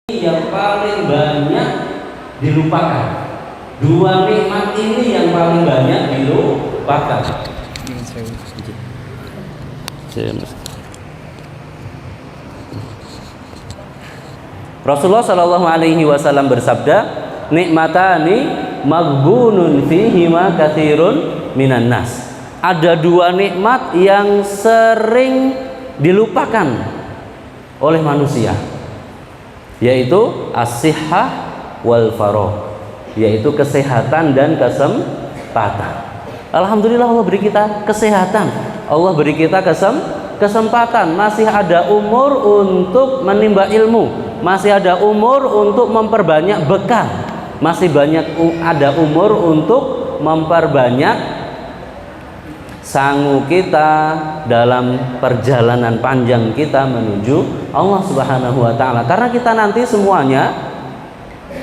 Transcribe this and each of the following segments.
yang paling banyak dilupakan. Dua nikmat ini yang paling banyak dilupakan. Rasulullah Shallallahu Alaihi Wasallam bersabda, nikmatani maghbunun fihima katsirun minan nas. Ada dua nikmat yang sering dilupakan oleh manusia, yaitu as-sihhah wal faragh, yaitu kesehatan dan kesempatan. Alhamdulillah Allah beri kita kesehatan, Allah beri kita kesempatan, masih ada umur untuk menimba ilmu, masih ada umur untuk memperbanyak bekal, masih ada umur untuk memperbanyak sangu kita dalam perjalanan panjang kita menuju Allah Subhanahu wa taala. Karena kita nanti semuanya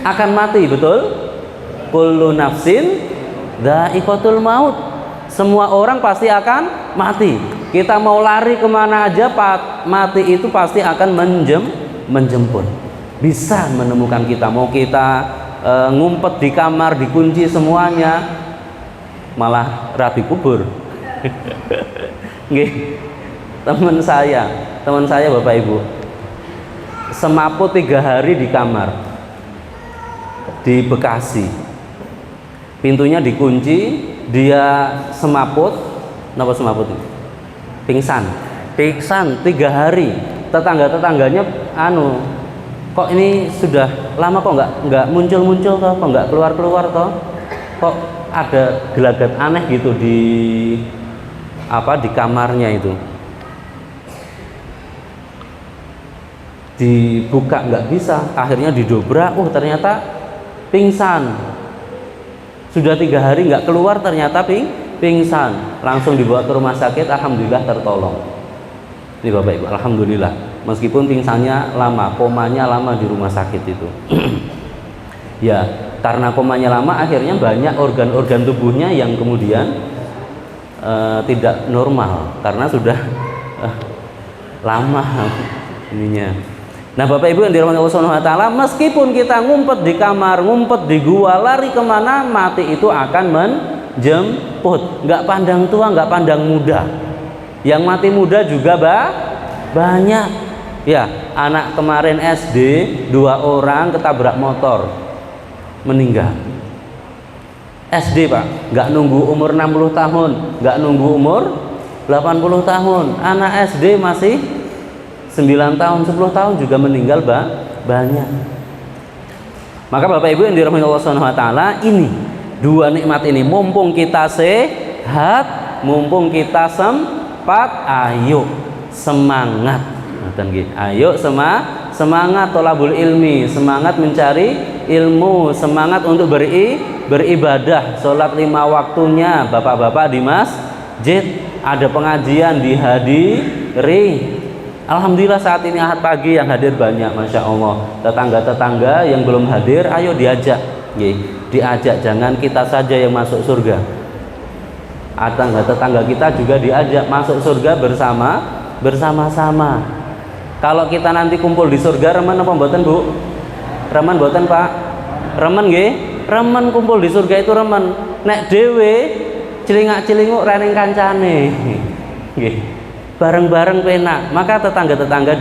akan mati, betul? Kullu nafsin dha'iqatul maut. Semua orang pasti akan mati. Kita mau lari kemana aja, mati itu pasti akan menjemput. Bisa menemukan kita. Mau kita ngumpet di kamar, dikunci semuanya, malah rabi kubur. Nggih, teman saya Bapak Ibu semaput 3 hari di kamar di Bekasi, pintunya dikunci, dia semaput, kenapa semaput? Pingsan 3 hari. Tetangga-tetangganya kok ini sudah lama kok nggak muncul toh, kok nggak keluar toh, kok ada gelagat aneh gitu di kamarnya itu. Dibuka nggak bisa, akhirnya didobrak, ternyata pingsan. Sudah 3 hari nggak keluar, ternyata pingsan. Langsung dibawa ke rumah sakit, alhamdulillah tertolong. Ini Bapak Ibu, alhamdulillah. Meskipun pingsannya lama, komanya lama di rumah sakit itu. Ya, karena komanya lama, akhirnya banyak organ-organ tubuhnya yang kemudian tidak normal karena sudah lama ininya. Nah, Bapak Ibu yang dirahmati Allah Subhanahu wa taala, meskipun kita ngumpet di kamar, ngumpet di gua, lari kemana, mati itu akan menjemput. Nggak pandang tua, nggak pandang muda. Yang mati muda juga banyak. Ya, anak kemarin SD 2 orang ketabrak motor, meninggal. SD Pak, nggak nunggu umur 60 tahun, nggak nunggu umur 80 tahun. Anak SD masih 9 tahun, 10 tahun juga meninggal banyak. Maka Bapak Ibu yang dirahmati Allah Subhanahu wa taala, ini dua nikmat ini, mumpung kita sehat, mumpung kita sempat, ayo semangat. Ayo semangat tolabul ilmi, semangat mencari ilmu, semangat untuk beribadah, sholat 5 waktunya. Bapak-bapak di masjid, ada pengajian dihadiri. Alhamdulillah saat ini Ahad pagi yang hadir banyak, Masya Allah. Tetangga-tetangga yang belum hadir, ayo diajak. Diajak, jangan kita saja yang masuk surga, tetangga kita juga diajak masuk surga bersama-sama. Kalau kita nanti kumpul di surga, remen apa mboten Bu? Remen mboten Pak? Remen nggih? Remen kumpul di surga itu remen. Nek dhewe celingak-celinguk rening kancane. Nggih. Bareng-bareng penak. Maka tetangga-tetangga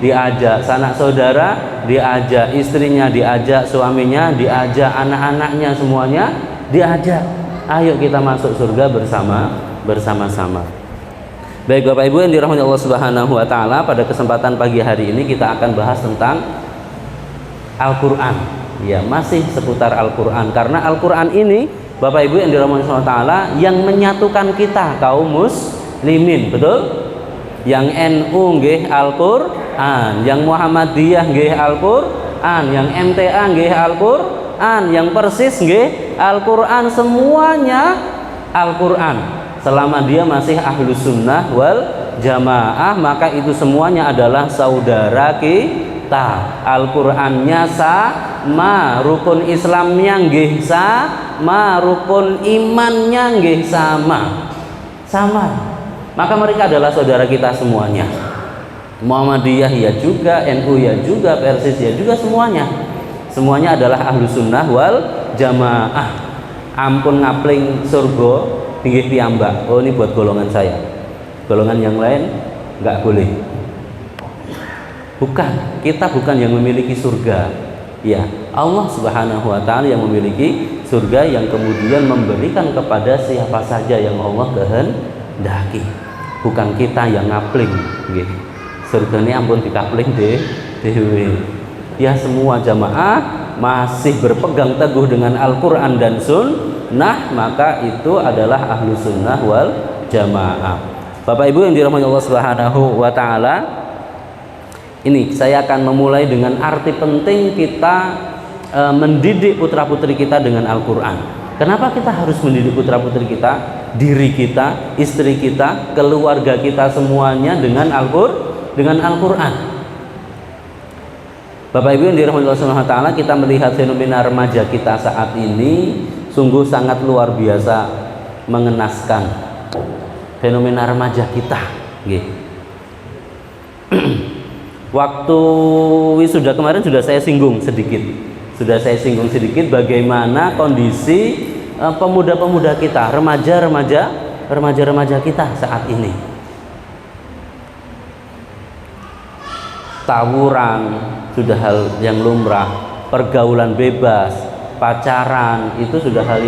diajak, sanak saudara diajak, istrinya diajak, suaminya diajak, anak-anaknya semuanya diajak. Ayo kita masuk surga bersama-sama. Baik Bapak Ibu yang dirahmati Allah Subhanahu wa taala, pada kesempatan pagi hari ini kita akan bahas tentang Al-Qur'an. Ya, masih seputar Al-Qur'an, karena Al-Qur'an ini Bapak Ibu yang dirahmati Allah taala yang menyatukan kita kaum muslimin, betul? Yang NU nggih Al-Qur'an, yang Muhammadiyah nggih Al-Qur'an, yang MTA nggih Al-Qur'an, yang Persis nggih Al-Qur'an, semuanya Al-Qur'an. Selama dia masih ahlus sunnah wal jamaah, maka itu semuanya adalah saudara kita. Al-Qur'annya sama, rukun Islamnya nggih sama, rukun imannya nggih sama. Maka mereka adalah saudara kita semuanya. Muhammadiyah ya juga, NU ya juga, Persis ya juga, semuanya adalah ahlu sunnah wal jamaah. Ampun ngapling surga pinggih piyambak, oh ini buat golongan saya, golongan yang lain nggak boleh. Bukan, kita bukan yang memiliki surga, ya Allah subhanahu wa ta'ala yang memiliki surga, yang kemudian memberikan kepada siapa saja yang Allah kehendaki, bukan kita yang ngapling gitu. Surga ini ampun dikapling dewe. Ya semua jamaah masih berpegang teguh dengan Al-Quran dan Sunnah, maka itu adalah ahlu sunnah wal jamaah. Bapak Ibu yang dirahmati Allah Subhanahu wa ta'ala, ini saya akan memulai dengan arti penting kita mendidik putra putri kita dengan Al-Quran. Kenapa kita harus mendidik putra putri kita, diri kita, istri kita, keluarga kita, semuanya dengan Al-Quran. Bapak Ibu yang dirahmati Allah Subhanahu wa ta'ala, kita melihat fenomena remaja kita saat ini sungguh sangat luar biasa mengenaskan. Fenomena remaja kita waktu wisuda kemarin sudah saya singgung sedikit bagaimana kondisi pemuda-pemuda kita, remaja-remaja kita saat ini. Tawuran sudah hal yang lumrah, pergaulan bebas, pacaran itu sudah hal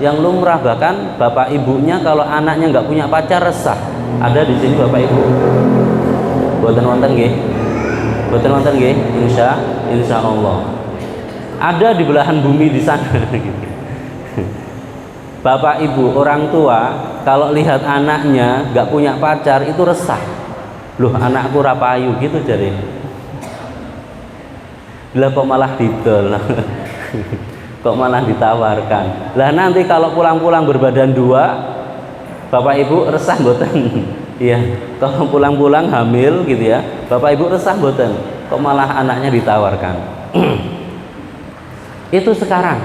yang lumrah. Bahkan bapak ibunya kalau anaknya nggak punya pacar resah. Ada di sini bapak ibu? Boten wonten nggih? Insya Allah. Ada di belahan bumi di sana. Bapak ibu orang tua kalau lihat anaknya nggak punya pacar itu resah. Loh, anakku rapayu gitu jadi. Lah kok malah didol. Kok malah ditawarkan. Lah nanti kalau pulang-pulang berbadan dua, bapak ibu resah mboten? Iya, kalau pulang-pulang hamil gitu ya, bapak ibu resah mboten? Kok malah anaknya ditawarkan? Itu sekarang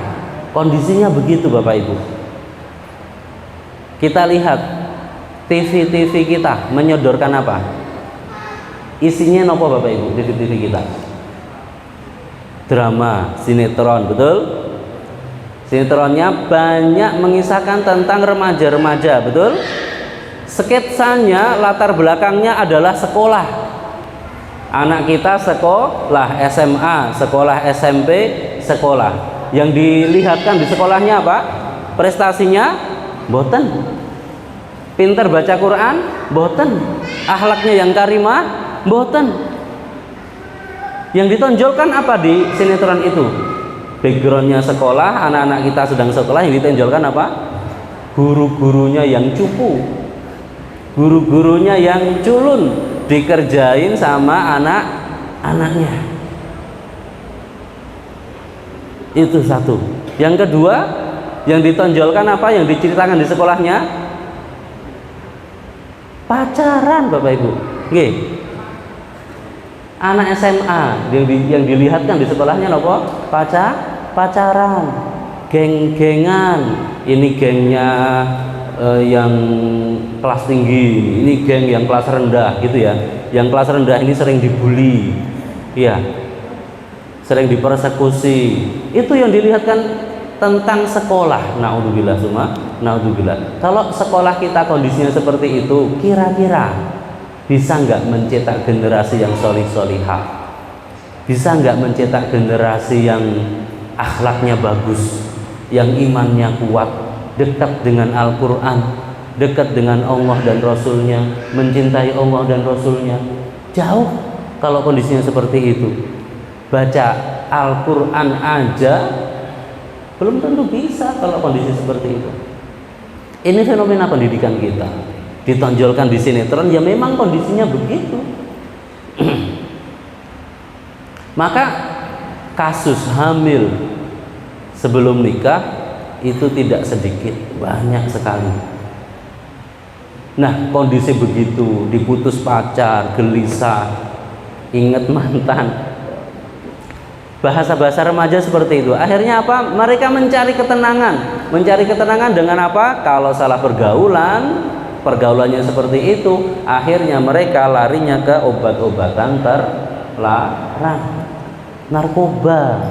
kondisinya begitu bapak ibu. Kita lihat TV kita menyodorkan apa? Isinya nopo bapak ibu? TV kita drama, sinetron, betul? Sinetronnya banyak mengisahkan tentang remaja-remaja, betul? Sketsanya latar belakangnya adalah sekolah. Anak kita sekolah SMA, sekolah SMP, sekolah. Yang dilihatkan di sekolahnya apa? Prestasinya boten. Pinter baca Quran boten. Akhlaknya yang karimah boten. Yang ditonjolkan apa di sinetron itu? Backgroundnya sekolah, anak-anak kita sedang sekolah, yang ditonjolkan apa? Guru-gurunya yang cupu, guru-gurunya yang culun, dikerjain sama anak-anaknya. Itu satu. Yang kedua, yang ditonjolkan apa? Yang diceritakan di sekolahnya? Pacaran bapak ibu. Nggih. Anak SMA yang dilihatkan di sekolahnya apa? Pacaran, geng-gengan. Ini gengnya yang kelas tinggi, ini geng yang kelas rendah gitu ya. Yang kelas rendah ini sering dibully, ya, sering dipersekusi. Itu yang dilihatkan tentang sekolah. Naudzubillah summa naudzubillah. Kalau sekolah kita kondisinya seperti itu, kira-kira bisa nggak mencetak generasi yang solih-solihah? Bisa nggak mencetak generasi yang akhlaknya bagus, yang imannya kuat, dekat dengan Al-Quran, dekat dengan Allah dan Rasulnya, mencintai Allah dan Rasulnya? Jauh kalau kondisinya seperti itu. Baca Al-Quran aja belum tentu bisa kalau kondisi seperti itu. Ini fenomena pendidikan kita. Ditonjolkan di sinetron, ya memang kondisinya begitu. Maka kasus hamil sebelum nikah itu tidak sedikit, banyak sekali. Nah, kondisi begitu, diputus pacar, gelisah, ingat mantan, bahasa-bahasa remaja seperti itu. Akhirnya apa? Mereka mencari ketenangan dengan apa? Kalau salah pergaulan, pergaulannya seperti itu, akhirnya mereka larinya ke obat-obatan terlarang, narkoba,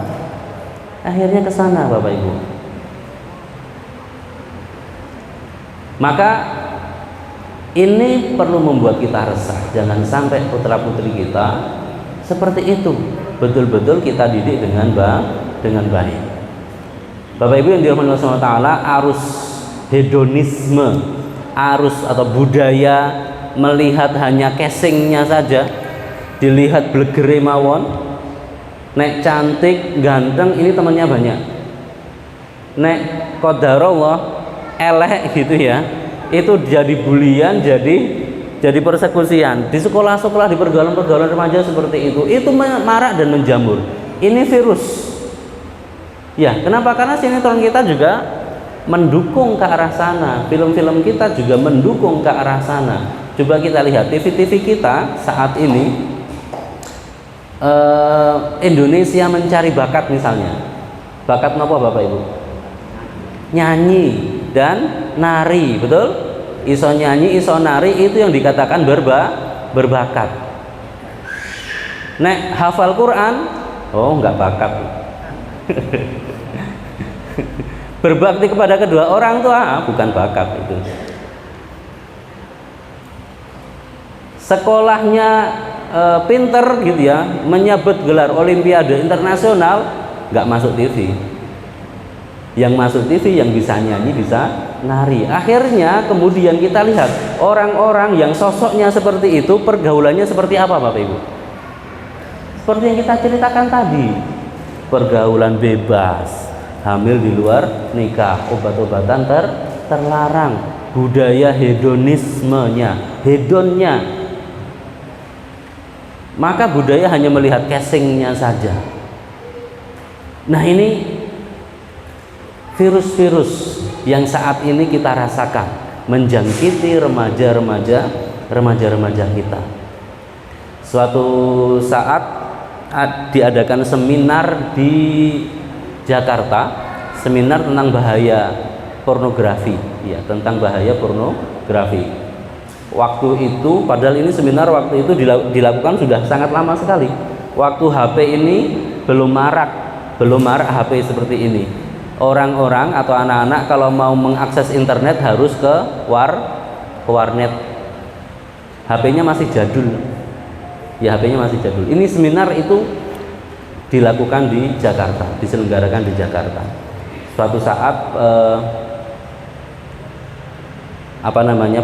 akhirnya ke sana Bapak Ibu. Maka ini perlu membuat kita resah, jangan sampai putra putri kita seperti itu, betul-betul kita didik dengan baik. Bapak Ibu yang dirahmati Allah SWT, arus hedonisme, arus atau budaya melihat hanya casingnya saja, dilihat blegere mawon, nek cantik, ganteng, ini temannya banyak. Nek qadarullah elek gitu ya, itu jadi bulian, jadi persekusian di sekolah-sekolah, di pergaulan-pergaulan remaja seperti itu marak dan menjamur. Ini virus. Ya, kenapa? Karena sinetron kita juga mendukung ke arah sana, film-film kita juga mendukung ke arah sana. Coba kita lihat TV-TV kita saat ini, Indonesia Mencari Bakat misalnya. Bakat apa Bapak Ibu? Nyanyi dan nari, betul? Iso nyanyi, iso nari, itu yang dikatakan berbakat. Nek hafal Quran, oh enggak bakat. Berbakti kepada kedua orang tua, bukan bakat itu. Sekolahnya pinter gitu ya, menyabet gelar olimpiade internasional, nggak masuk TV. Yang masuk TV yang bisa nyanyi, bisa nari. Akhirnya kemudian kita lihat orang-orang yang sosoknya seperti itu, pergaulannya seperti apa Bapak Ibu? Seperti yang kita ceritakan tadi, pergaulan bebas, hamil di luar nikah, obat-obatan terlarang, budaya hedonismenya, hedonnya. Maka budaya hanya melihat casingnya saja. Nah, ini virus-virus yang saat ini kita rasakan menjangkiti remaja-remaja kita. Suatu saat diadakan seminar di Jakarta, seminar tentang bahaya pornografi, ya, tentang bahaya pornografi. Waktu itu, padahal ini seminar waktu itu dilakukan sudah sangat lama sekali. Waktu HP ini belum marak HP seperti ini. Orang-orang atau anak-anak kalau mau mengakses internet harus ke warnet. HP-nya masih jadul. Ya, HP-nya masih jadul. Ini seminar itu dilakukan di Jakarta, diselenggarakan di Jakarta. Suatu saat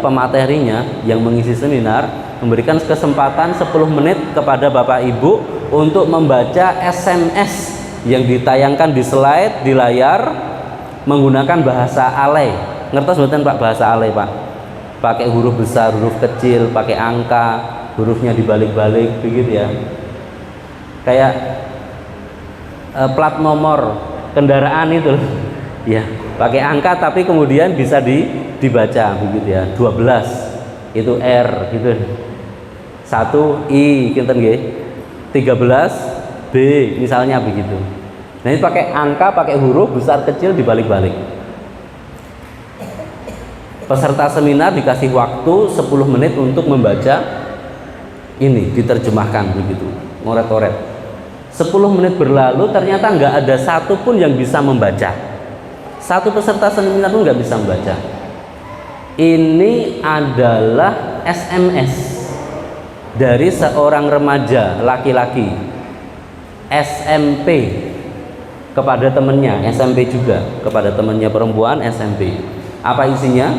pematerinya yang mengisi seminar memberikan kesempatan 10 menit kepada Bapak Ibu untuk membaca SMS yang ditayangkan di slide di layar menggunakan bahasa alay. Ngertos mboten Pak bahasa alay Pak? Pakai huruf besar, huruf kecil, pakai angka, hurufnya dibalik-balik begitu ya. Kayak plat nomor kendaraan itu ya, pakai angka tapi kemudian bisa dibaca begitu ya. 12 itu R gitu, 1 I kinten nggih, 13 B misalnya begitu. Nah, ini pakai angka, pakai huruf besar kecil dibalik-balik. Peserta seminar dikasih waktu 10 menit untuk membaca ini, diterjemahkan begitu, ngoret-ngoret. 10 menit berlalu, ternyata nggak ada satu pun yang bisa membaca. Satu peserta seminar pun nggak bisa membaca. Ini adalah SMS dari seorang remaja laki-laki, SMP, kepada temennya, SMP juga, kepada temennya perempuan SMP. Apa isinya?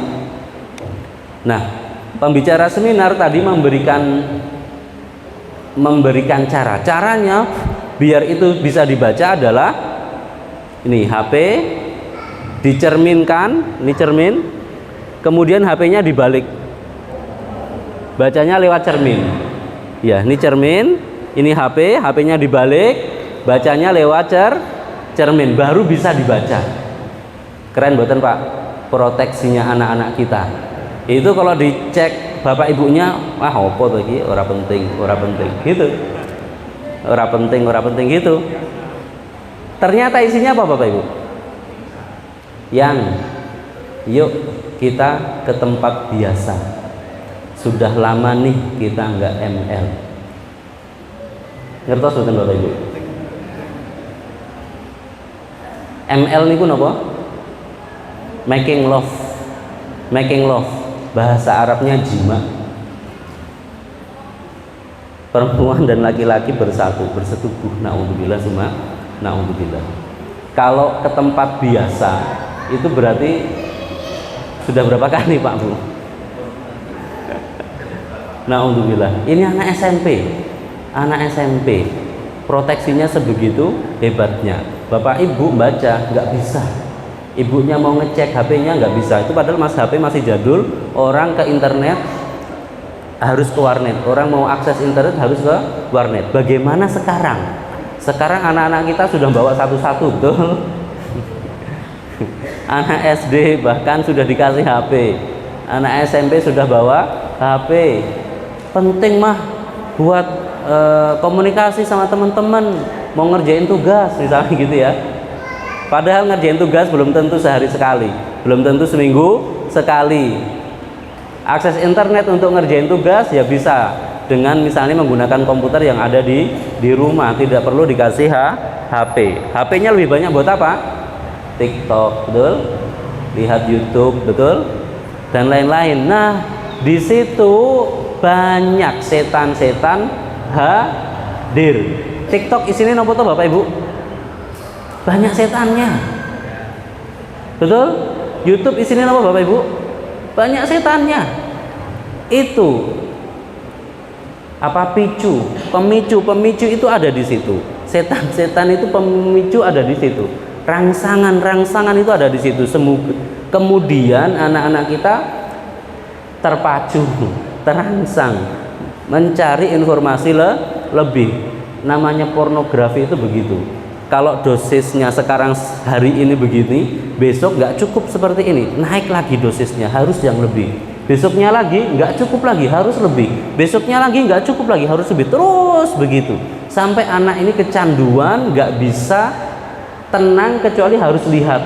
Nah, pembicara seminar tadi memberikan caranya biar itu bisa dibaca adalah ini, HP dicerminkan, ini cermin, kemudian HP-nya dibalik, bacanya lewat cermin. Ya, ini cermin, ini HP-nya dibalik, bacanya lewat cermin, baru bisa dibaca. Keren buatan Pak, proteksinya anak-anak kita. Itu kalau dicek bapak ibunya, wah opo lagi, ora penting gitu. Ora penting gitu. Ternyata isinya apa Bapak Ibu? Yang Yuk kita ke tempat biasa. Sudah lama nih kita nggak ML. Ngertos betul Bapak Ibu? ML niku napa? Making love. Making love. Bahasa Arabnya jima. Perempuan dan laki-laki bersatu, bersetubuh. Naudzubillah summa naudzubillah. Kalau ke tempat biasa itu berarti sudah berapa kali Pak Bu? Naudzubillah. Ini anak SMP. Anak SMP. Proteksinya sebegitu hebatnya. Bapak Ibu baca nggak bisa. Ibunya mau ngecek HP-nya nggak bisa. Itu padahal HP masih jadul. Orang ke internet harus ke warnet. Orang mau akses internet harus ke warnet. Bagaimana sekarang? Sekarang anak-anak kita sudah bawa satu-satu, betul? Anak SD bahkan sudah dikasih HP. Anak SMP sudah bawa HP. Penting mah buat komunikasi sama teman-teman, mau ngerjain tugas misalnya gitu ya. Padahal ngerjain tugas belum tentu sehari sekali, belum tentu seminggu sekali. Akses internet untuk ngerjain tugas ya bisa dengan misalnya menggunakan komputer yang ada di rumah, tidak perlu dikasih HP. HP-nya lebih banyak buat apa? TikTok, betul? Lihat YouTube, betul? Dan lain-lain. Nah, di situ banyak setan-setan hadir. TikTok isinya nopo toh Bapak Ibu? Banyak setannya. Betul? YouTube isinya nopo Bapak Ibu? Banyak setannya. Itu apa pemicu itu ada di situ. Setan itu pemicu ada di situ. Rangsangan itu ada di situ. Kemudian anak-anak kita terpacu, terangsang mencari informasi lebih. Namanya pornografi itu begitu. Kalau dosisnya sekarang hari ini begini, besok nggak cukup seperti ini, naik lagi dosisnya, harus yang lebih. Besoknya lagi nggak cukup lagi, harus lebih. Besoknya lagi nggak cukup lagi, harus lebih. Terus begitu sampai anak ini kecanduan, nggak bisa tenang kecuali harus lihat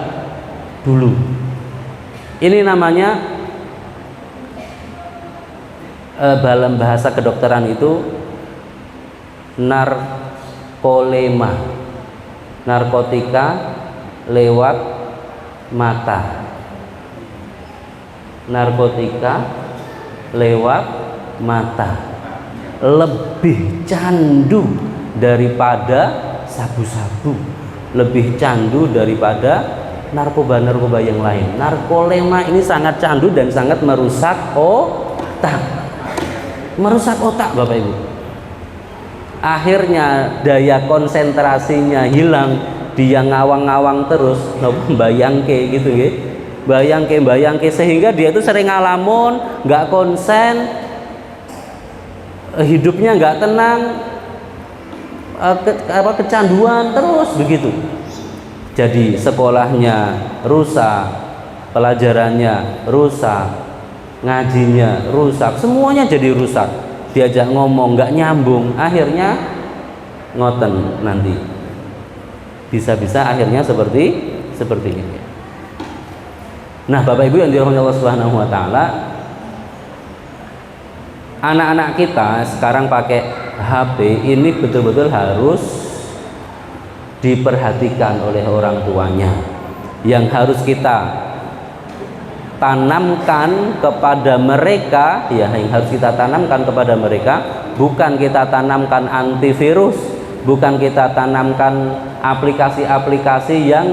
dulu. Ini namanya dalam bahasa kedokteran itu narkolema, narkotika lewat mata. Narkotika lewat mata, lebih candu daripada sabu-sabu, lebih candu daripada narkoba-narkoba yang lain. Narkolema ini sangat candu dan sangat merusak otak. Merusak otak Bapak Ibu. Akhirnya daya konsentrasinya hilang, dia ngawang-ngawang terus, bayangke gitu ya. Bayangke sehingga dia itu sering ngalamun, nggak konsen, hidupnya nggak tenang, kecanduan terus begitu. Jadi sekolahnya rusak, pelajarannya rusak, ngajinya rusak, semuanya jadi rusak. Diajak ngomong nggak nyambung, akhirnya ngoten nanti. Bisa-bisa akhirnya seperti ini. Nah, Bapak Ibu yang dirahmati Allah Subhanahu wa taala, anak-anak kita sekarang pakai HP ini betul-betul harus diperhatikan oleh orang tuanya. Yang harus kita tanamkan kepada mereka, ya yang harus kita tanamkan kepada mereka, bukan kita tanamkan antivirus, bukan kita tanamkan aplikasi-aplikasi yang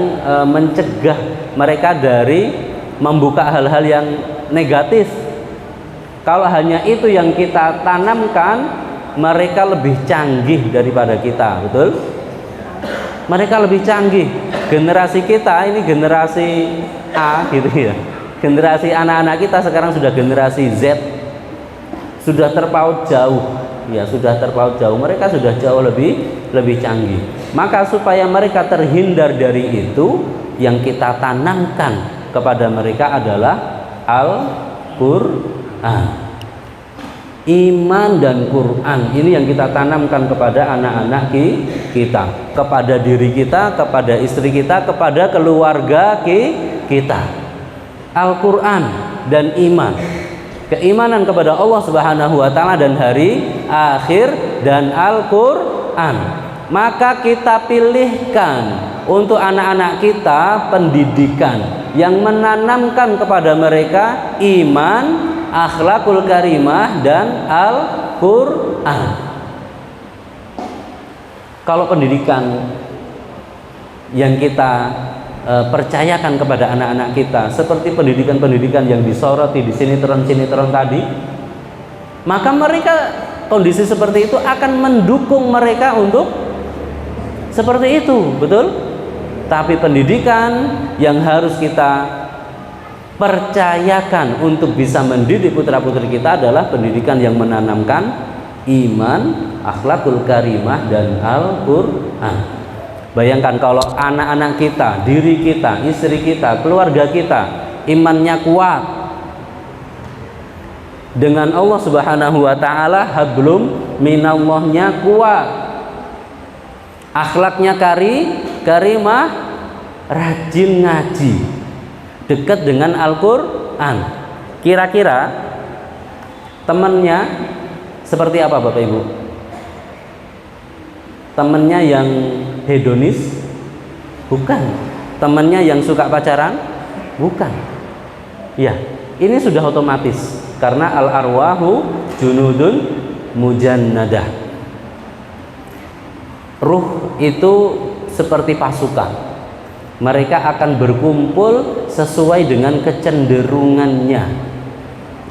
mencegah mereka dari membuka hal-hal yang negatif. Kalau hanya itu yang kita tanamkan, mereka lebih canggih daripada kita, betul? Mereka lebih canggih. Generasi kita ini generasi A gitu ya. Generasi anak-anak kita sekarang sudah generasi Z. Sudah terpaut jauh. Ya, sudah terpaut jauh. Mereka sudah jauh lebih canggih. Maka supaya mereka terhindar dari itu, yang kita tanamkan kepada mereka adalah Al-Quran. Iman dan Quran ini yang kita tanamkan kepada anak-anak kita, kepada diri kita, kepada istri kita, kepada keluarga kita. Al-Quran dan iman, keimanan kepada Allah Subhanahu wa Ta'ala dan hari akhir dan Al-Quran, maka kita pilihkan untuk anak-anak kita pendidikan yang menanamkan kepada mereka iman, akhlakul karimah, dan Al-Quran. Kalau pendidikan yang kita percayakan kepada anak-anak kita seperti pendidikan-pendidikan yang disoroti di sinetron-sinetron tadi, maka mereka kondisi seperti itu akan mendukung mereka untuk seperti itu, betul? Tapi pendidikan yang harus kita percayakan untuk bisa mendidik putra-putri kita adalah pendidikan yang menanamkan iman, akhlakul karimah, dan Al-Quran. Bayangkan kalau anak-anak kita, diri kita, istri kita, keluarga kita imannya kuat dengan Allah Subhanahu wa Ta'ala, hablum minallahnya kuat, akhlaknya karimah, rajin ngaji, dekat dengan Al-Quran. Kira-kira temannya seperti apa Bapak Ibu? Temannya yang hedonis? Bukan. Temannya yang suka pacaran? Bukan. Ya, ini sudah otomatis karena al-arwahu junudun mujannadah. Ruh itu seperti pasukan. Mereka akan berkumpul sesuai dengan kecenderungannya.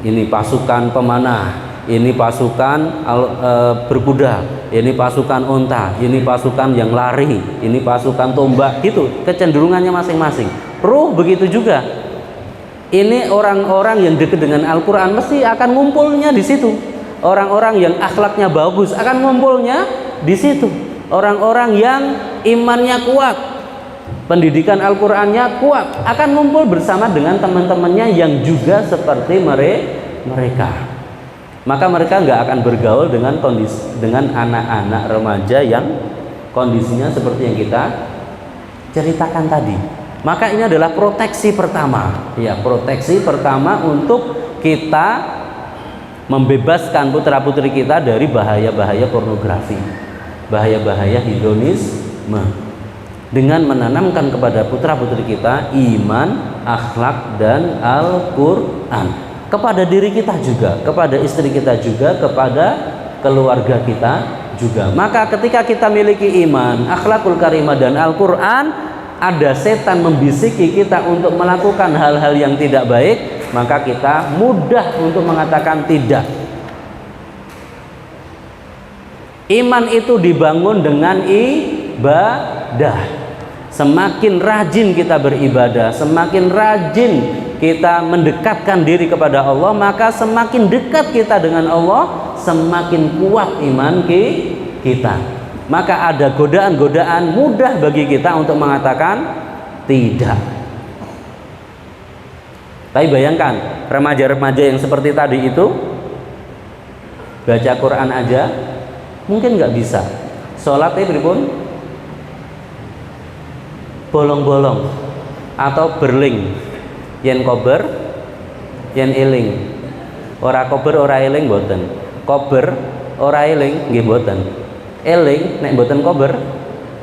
Ini pasukan pemanah, ini pasukan berkuda, ini pasukan unta, ini pasukan yang lari, ini pasukan tombak, gitu. Kecenderungannya masing-masing. Ruh begitu juga. Ini orang-orang yang dekat dengan Al-Quran mesti akan ngumpulnya di situ. Orang-orang yang akhlaknya bagus akan ngumpulnya di situ. Orang-orang yang imannya kuat, pendidikan Al-Qurannya kuat, akan ngumpul bersama dengan teman-temannya yang juga seperti mereka. Maka mereka nggak akan bergaul dengan anak-anak remaja yang kondisinya seperti yang kita ceritakan tadi. Maka ini adalah proteksi pertama, ya, proteksi pertama untuk kita membebaskan putra-putri kita dari bahaya-bahaya pornografi, bahaya-bahaya hedonisme, dengan menanamkan kepada putra-putri kita iman, akhlak, dan Al-Quran. Kepada diri kita juga, kepada istri kita juga, kepada keluarga kita juga. Maka ketika kita miliki iman, akhlakul karimah, dan Al-Quran, ada setan membisiki kita untuk melakukan hal-hal yang tidak baik, maka kita mudah untuk mengatakan tidak. Iman itu dibangun dengan ibadah. Semakin rajin kita beribadah, semakin rajin kita mendekatkan diri kepada Allah, maka semakin dekat kita dengan Allah, semakin kuat iman kita. Maka ada godaan-godaan mudah bagi kita untuk mengatakan tidak. Tapi bayangkan remaja-remaja yang seperti tadi itu, baca Quran aja mungkin nggak bisa, sholatnya pripun bolong-bolong atau berling, yen kober yen eling, ora kober ora eling boten, kober ora eling nggih boten, eling nek boten kober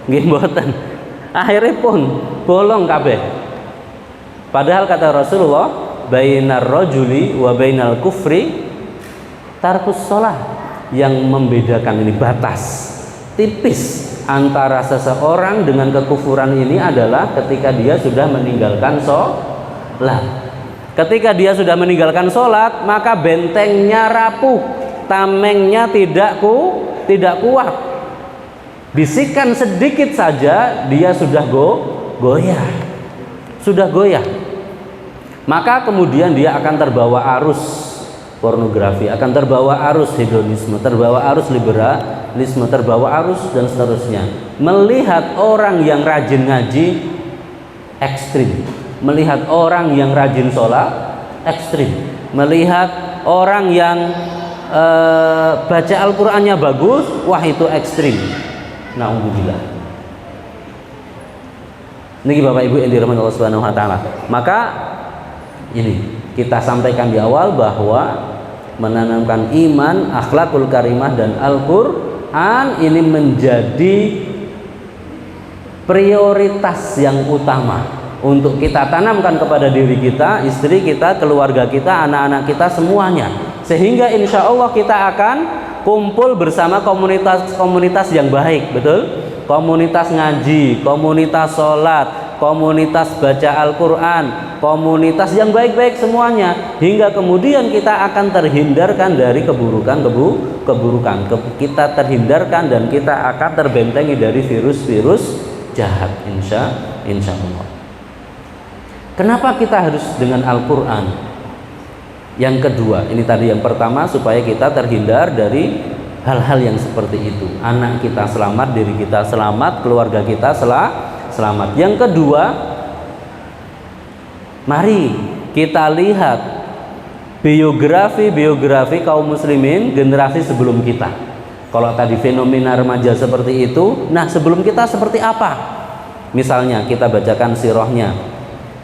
nggih boten, akhirnya pun bolong kabeh. Padahal kata Rasulullah, bainar rajuli wa bainal kufri tarkus shalah, yang membedakan ini batas tipis antara seseorang dengan kekufuran ini adalah ketika dia sudah meninggalkan sholat. Ketika dia sudah meninggalkan sholat, maka bentengnya rapuh, tamengnya tidak kuat. Bisikan sedikit saja dia sudah goyah, sudah goyah. Maka kemudian dia akan terbawa arus pornografi, akan terbawa arus hedonisme, terbawa arus liberalisme, terbawa arus dan seterusnya. Melihat orang yang rajin ngaji ekstrim, melihat orang yang rajin sholat ekstrim, melihat orang yang baca Al-Qur'annya bagus, wah itu ekstrim. Na'udzubillah. Niki Bapak Ibu yang dirahmati Allah Subhanahu wa taala. Maka Ini kita sampaikan di awal bahwa menanamkan iman, akhlakul karimah dan Al-Qur'an ini menjadi prioritas yang utama untuk kita tanamkan kepada diri kita, istri kita, keluarga kita, anak-anak kita, semuanya, sehingga insya Allah kita akan kumpul bersama komunitas-komunitas yang baik, betul? Komunitas ngaji, komunitas sholat, komunitas baca Al-Quran, komunitas yang baik-baik semuanya, hingga kemudian kita akan terhindarkan dari keburukan. Kita terhindarkan dan kita akan terbentengi dari virus-virus jahat, insya Allah. Kenapa kita harus dengan Al-Quran? Yang kedua, ini tadi yang pertama, supaya kita terhindar dari hal-hal yang seperti itu. Anak kita selamat, diri kita selamat, keluarga kita selamat. Yang kedua, mari kita lihat biografi kaum muslimin generasi sebelum kita. Kalau tadi fenomena remaja seperti itu, nah sebelum kita seperti apa? Misalnya kita bacakan sirahnya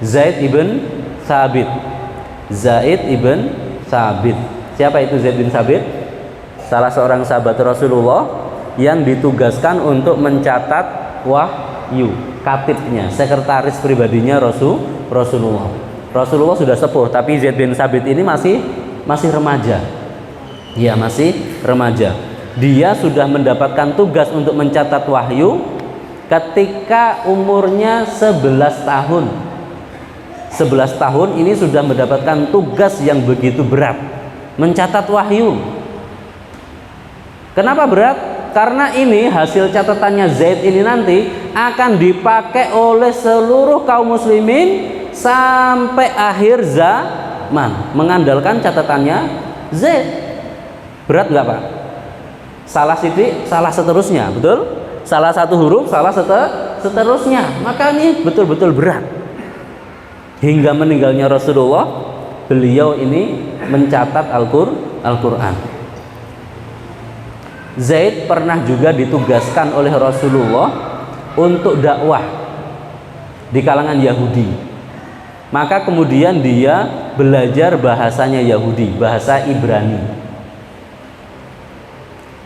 Zaid ibn Thabit. Siapa itu Zaid bin Thabit? Salah seorang sahabat Rasulullah yang ditugaskan untuk mencatat wahyu, katibnya, sekretaris pribadinya Rasulullah. Rasulullah sudah sepuh, tapi Zaid bin Thabit ini masih remaja. Ya, masih remaja. Dia sudah mendapatkan tugas untuk mencatat wahyu ketika umurnya 11 tahun. 11 tahun ini sudah mendapatkan tugas yang begitu berat, mencatat wahyu. Kenapa berat? Karena ini hasil catatannya Zaid ini nanti akan dipakai oleh seluruh kaum muslimin sampai akhir zaman, mengandalkan catatannya Zaid. Berat nggak Pak? Salah sidik, salah seterusnya, betul? Salah satu huruf, salah seterusnya. Maka ini betul-betul berat. Hingga meninggalnya Rasulullah, beliau ini mencatat Al-Quran. Zaid pernah juga ditugaskan oleh Rasulullah untuk dakwah di kalangan Yahudi. Maka kemudian dia belajar bahasanya Yahudi, bahasa Ibrani.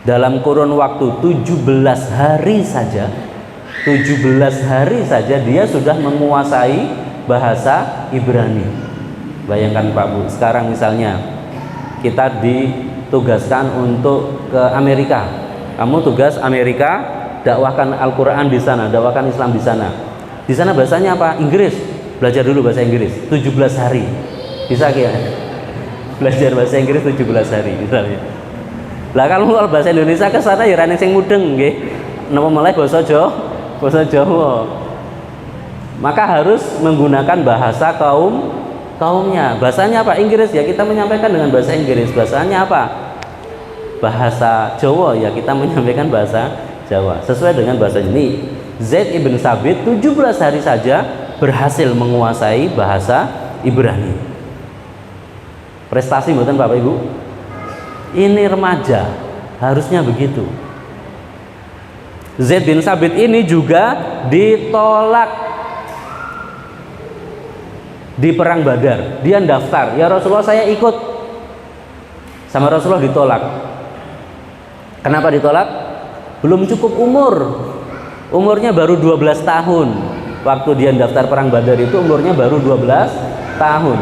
Dalam kurun waktu 17 hari saja dia sudah menguasai bahasa Ibrani. Bayangkan Pak Bu, sekarang misalnya kita ditugaskan untuk ke Amerika. Kamu tugas Amerika, dakwahkan Al-Quran di sana, dakwahkan Islam di sana. Di sana bahasanya apa? Inggris. Belajar dulu bahasa Inggris 17 hari. Bisa kira? Belajar bahasa Inggris 17 hari misalnya. Lah kalau bahasa Indonesia ke sana ya rene sing mudeng nggih. Napa mulai bahasa Jawa. Maka harus menggunakan bahasa kaumnya. Bahasanya apa? Inggris, ya kita menyampaikan dengan bahasa Inggris. Bahasanya apa? Bahasa Jawa, ya kita menyampaikan bahasa Jawa sesuai dengan bahasa ini. Zaid ibn Thabit 17 hari saja berhasil menguasai bahasa Ibrani. Prestasi mboten Bapak Ibu? Ini remaja, harusnya begitu. Zaid bin Thabit ini juga ditolak di perang Badar. Dia daftar, ya Rasulullah saya ikut. Sama Rasulullah ditolak. Kenapa ditolak? Belum cukup umurnya baru 12 tahun. Waktu dia daftar perang Badar itu umurnya baru 12 tahun.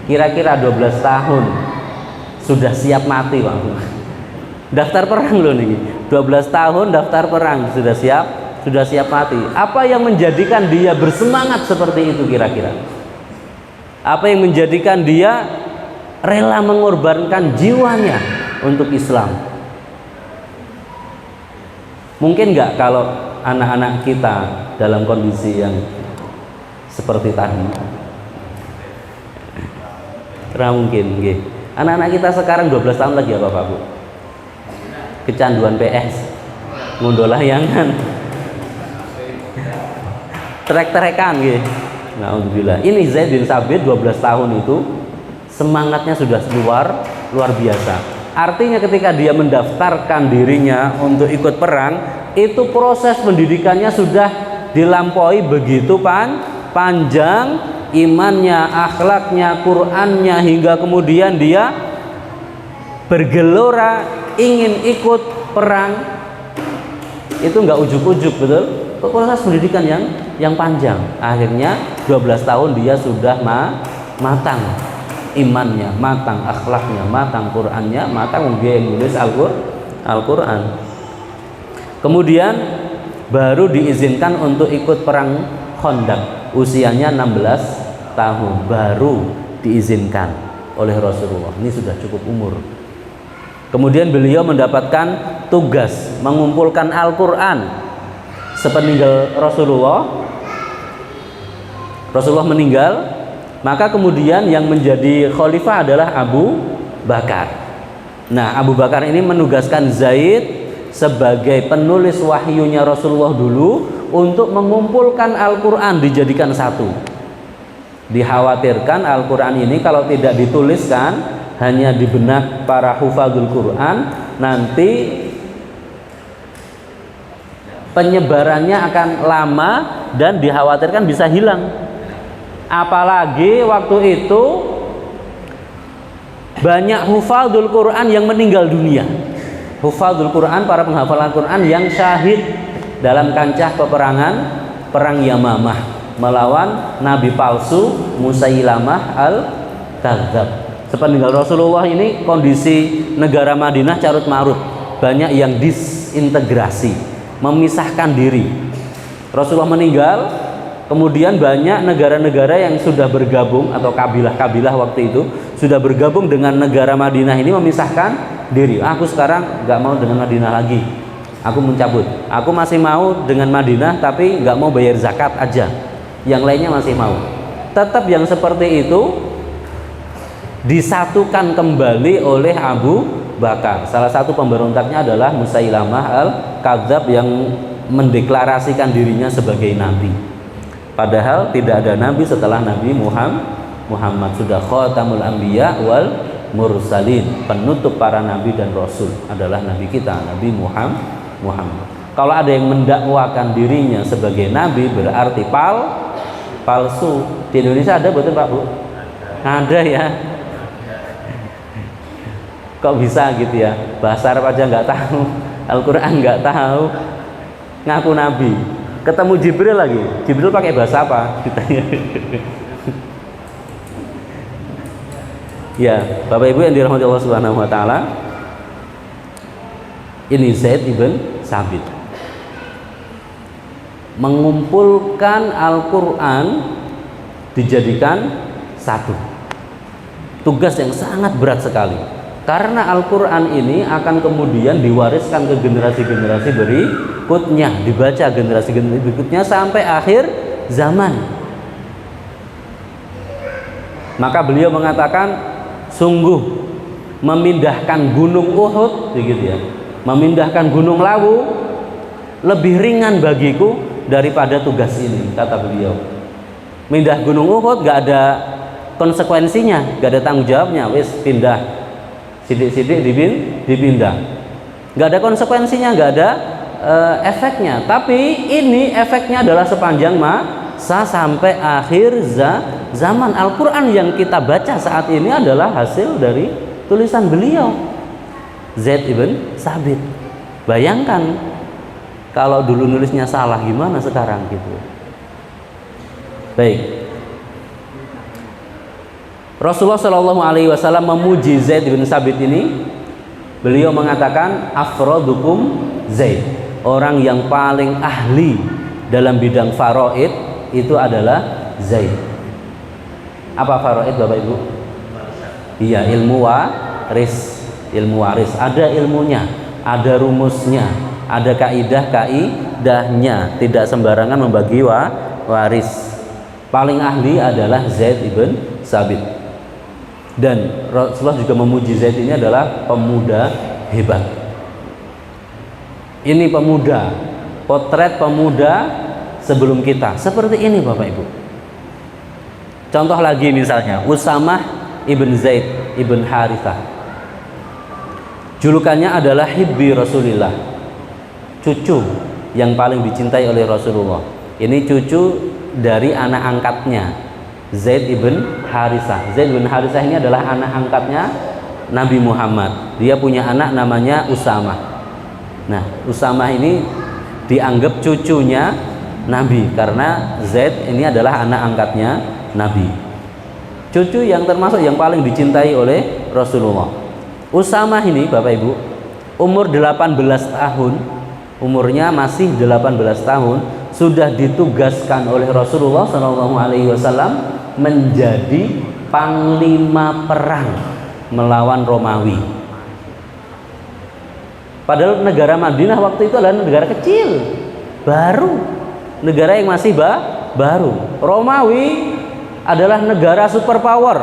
Kira-kira 12 tahun sudah siap mati Pak. Daftar perang loh nih. 12 tahun daftar perang sudah siap mati. Apa yang menjadikan dia bersemangat seperti itu kira-kira? Apa yang menjadikan dia rela mengorbankan jiwanya untuk Islam? Mungkin nggak kalau anak-anak kita dalam kondisi yang seperti tadi? Mungkin, nggih. Anak-anak kita sekarang 12 tahun lagi apa Pak Bu? Kecanduan PS, ngunduh layangan, trek-trekan, nggih. Alhamdulillah. Ini Zaid bin Thabit 12 tahun itu semangatnya sudah luar biasa. Artinya ketika dia mendaftarkan dirinya untuk ikut perang, itu proses pendidikannya sudah dilampaui begitu panjang, imannya, akhlaknya, Qur'annya, hingga kemudian dia bergelora ingin ikut perang, itu nggak ujuk-ujuk, betul? Proses pendidikan yang panjang. Akhirnya 12 tahun dia sudah matang imannya, matang akhlaknya, matang Qur'annya, matang, dia yang nulis Al-Qur'an. Kemudian baru diizinkan untuk ikut perang Khandaq. Usianya 16 tahun baru diizinkan oleh Rasulullah. Ini sudah cukup umur. Kemudian beliau mendapatkan tugas mengumpulkan Al-Qur'an sepeninggal Rasulullah. Rasulullah meninggal, maka kemudian yang menjadi khalifah adalah Abu Bakar. Nah, Abu Bakar ini menugaskan Zaid sebagai penulis wahyunya Rasulullah dulu untuk mengumpulkan Al-Qur'an, dijadikan satu. Dikhawatirkan Al-Qur'an ini kalau tidak dituliskan hanya di benak para hufadzul Qur'an, nanti penyebarannya akan lama dan dikhawatirkan bisa hilang. Apalagi waktu itu banyak hufadzul Qur'an yang meninggal dunia. Hufadzul Qur'an, para penghafal Al-Qur'an yang syahid dalam kancah peperangan perang Yamamah melawan nabi palsu Musailamah al-Kadzdzab. Sepeninggal Rasulullah ini kondisi negara Madinah carut marut, banyak yang disintegrasi, memisahkan diri. Rasulullah meninggal, kemudian banyak negara-negara yang sudah bergabung atau kabilah-kabilah waktu itu sudah bergabung dengan negara Madinah ini memisahkan diri. Aku sekarang nggak mau dengan Madinah lagi, aku mencabut. Aku masih mau dengan Madinah tapi nggak mau bayar zakat aja, yang lainnya masih mau. Tetap yang seperti itu disatukan kembali oleh Abu Bakar. Salah satu pemberontaknya adalah Musailamah al-Kadzdzab yang mendeklarasikan dirinya sebagai nabi. Padahal tidak ada nabi setelah Nabi Muhammad, sudah khatamul anbiya wal mursalin, penutup para nabi dan rasul adalah nabi kita, Nabi Muhammad. Kalau ada yang mendakwakan dirinya sebagai nabi berarti palsu. Di Indonesia ada betul Pak Bu? Ada ya. Kok bisa gitu ya? Bahasa Arab aja nggak tahu, Al-Qur'an nggak tahu, ngaku nabi. Ketemu Jibril lagi, Jibril pakai bahasa apa? Ditanya. Ya, Bapak Ibu yang dirahmati Allah Subhanahu wa taala, ini Zaid ibn Sabit mengumpulkan Al-Qur'an, dijadikan satu. Tugas yang sangat berat sekali. Karena Al-Qur'an ini akan kemudian diwariskan ke generasi-generasi berikutnya, dibaca generasi-generasi berikutnya sampai akhir zaman. Maka beliau mengatakan, sungguh memindahkan gunung Uhud, begitu ya, memindahkan gunung Lawu lebih ringan bagiku daripada tugas ini, kata beliau. Mindah gunung Uhud gak ada konsekuensinya, gak ada tanggung jawabnya, wis pindah, sidik-sidik dipindah, gak ada konsekuensinya, gak ada efeknya. Tapi ini efeknya adalah sepanjang masa sampai akhir zaman. Al-Qur'an yang kita baca saat ini adalah hasil dari tulisan beliau, Zaid ibn Sabit. Bayangkan kalau dulu nulisnya salah, gimana sekarang gitu. Baik, Rasulullah Shallallahu Alaihi Wasallam memuji Zaid bin Sabit ini. Beliau mengatakan, afrodukum Zaid, orang yang paling ahli dalam bidang faraid itu adalah Zaid. Apa faraid Bapak Ibu? Iya, ilmu waris. Ilmu waris, ada ilmunya, ada rumusnya, ada kaidahnya, tidak sembarangan membagi waris. Paling ahli adalah Zaid ibn Sabit. Dan Rasulullah juga memuji Zaid ini adalah pemuda hebat. Ini pemuda, potret pemuda sebelum kita seperti ini Bapak Ibu. Contoh lagi misalnya Usamah ibn Zaid ibn Harithah. Julukannya adalah Hibbi Rasulillah, cucu yang paling dicintai oleh Rasulullah. Ini cucu dari anak angkatnya Zaid ibn Harisah. Zaid ibn Harisah ini adalah anak angkatnya Nabi Muhammad. Dia punya anak namanya Usamah. Nah, Usamah ini dianggap cucunya Nabi karena Zaid ini adalah anak angkatnya Nabi. Cucu yang termasuk yang paling dicintai oleh Rasulullah. Usamah ini Bapak Ibu umur 18 tahun, umurnya masih 18 tahun, sudah ditugaskan oleh Rasulullah SAW menjadi panglima perang melawan Romawi. Padahal negara Madinah waktu itu adalah negara kecil, baru, negara yang masih baru. Romawi adalah negara superpower.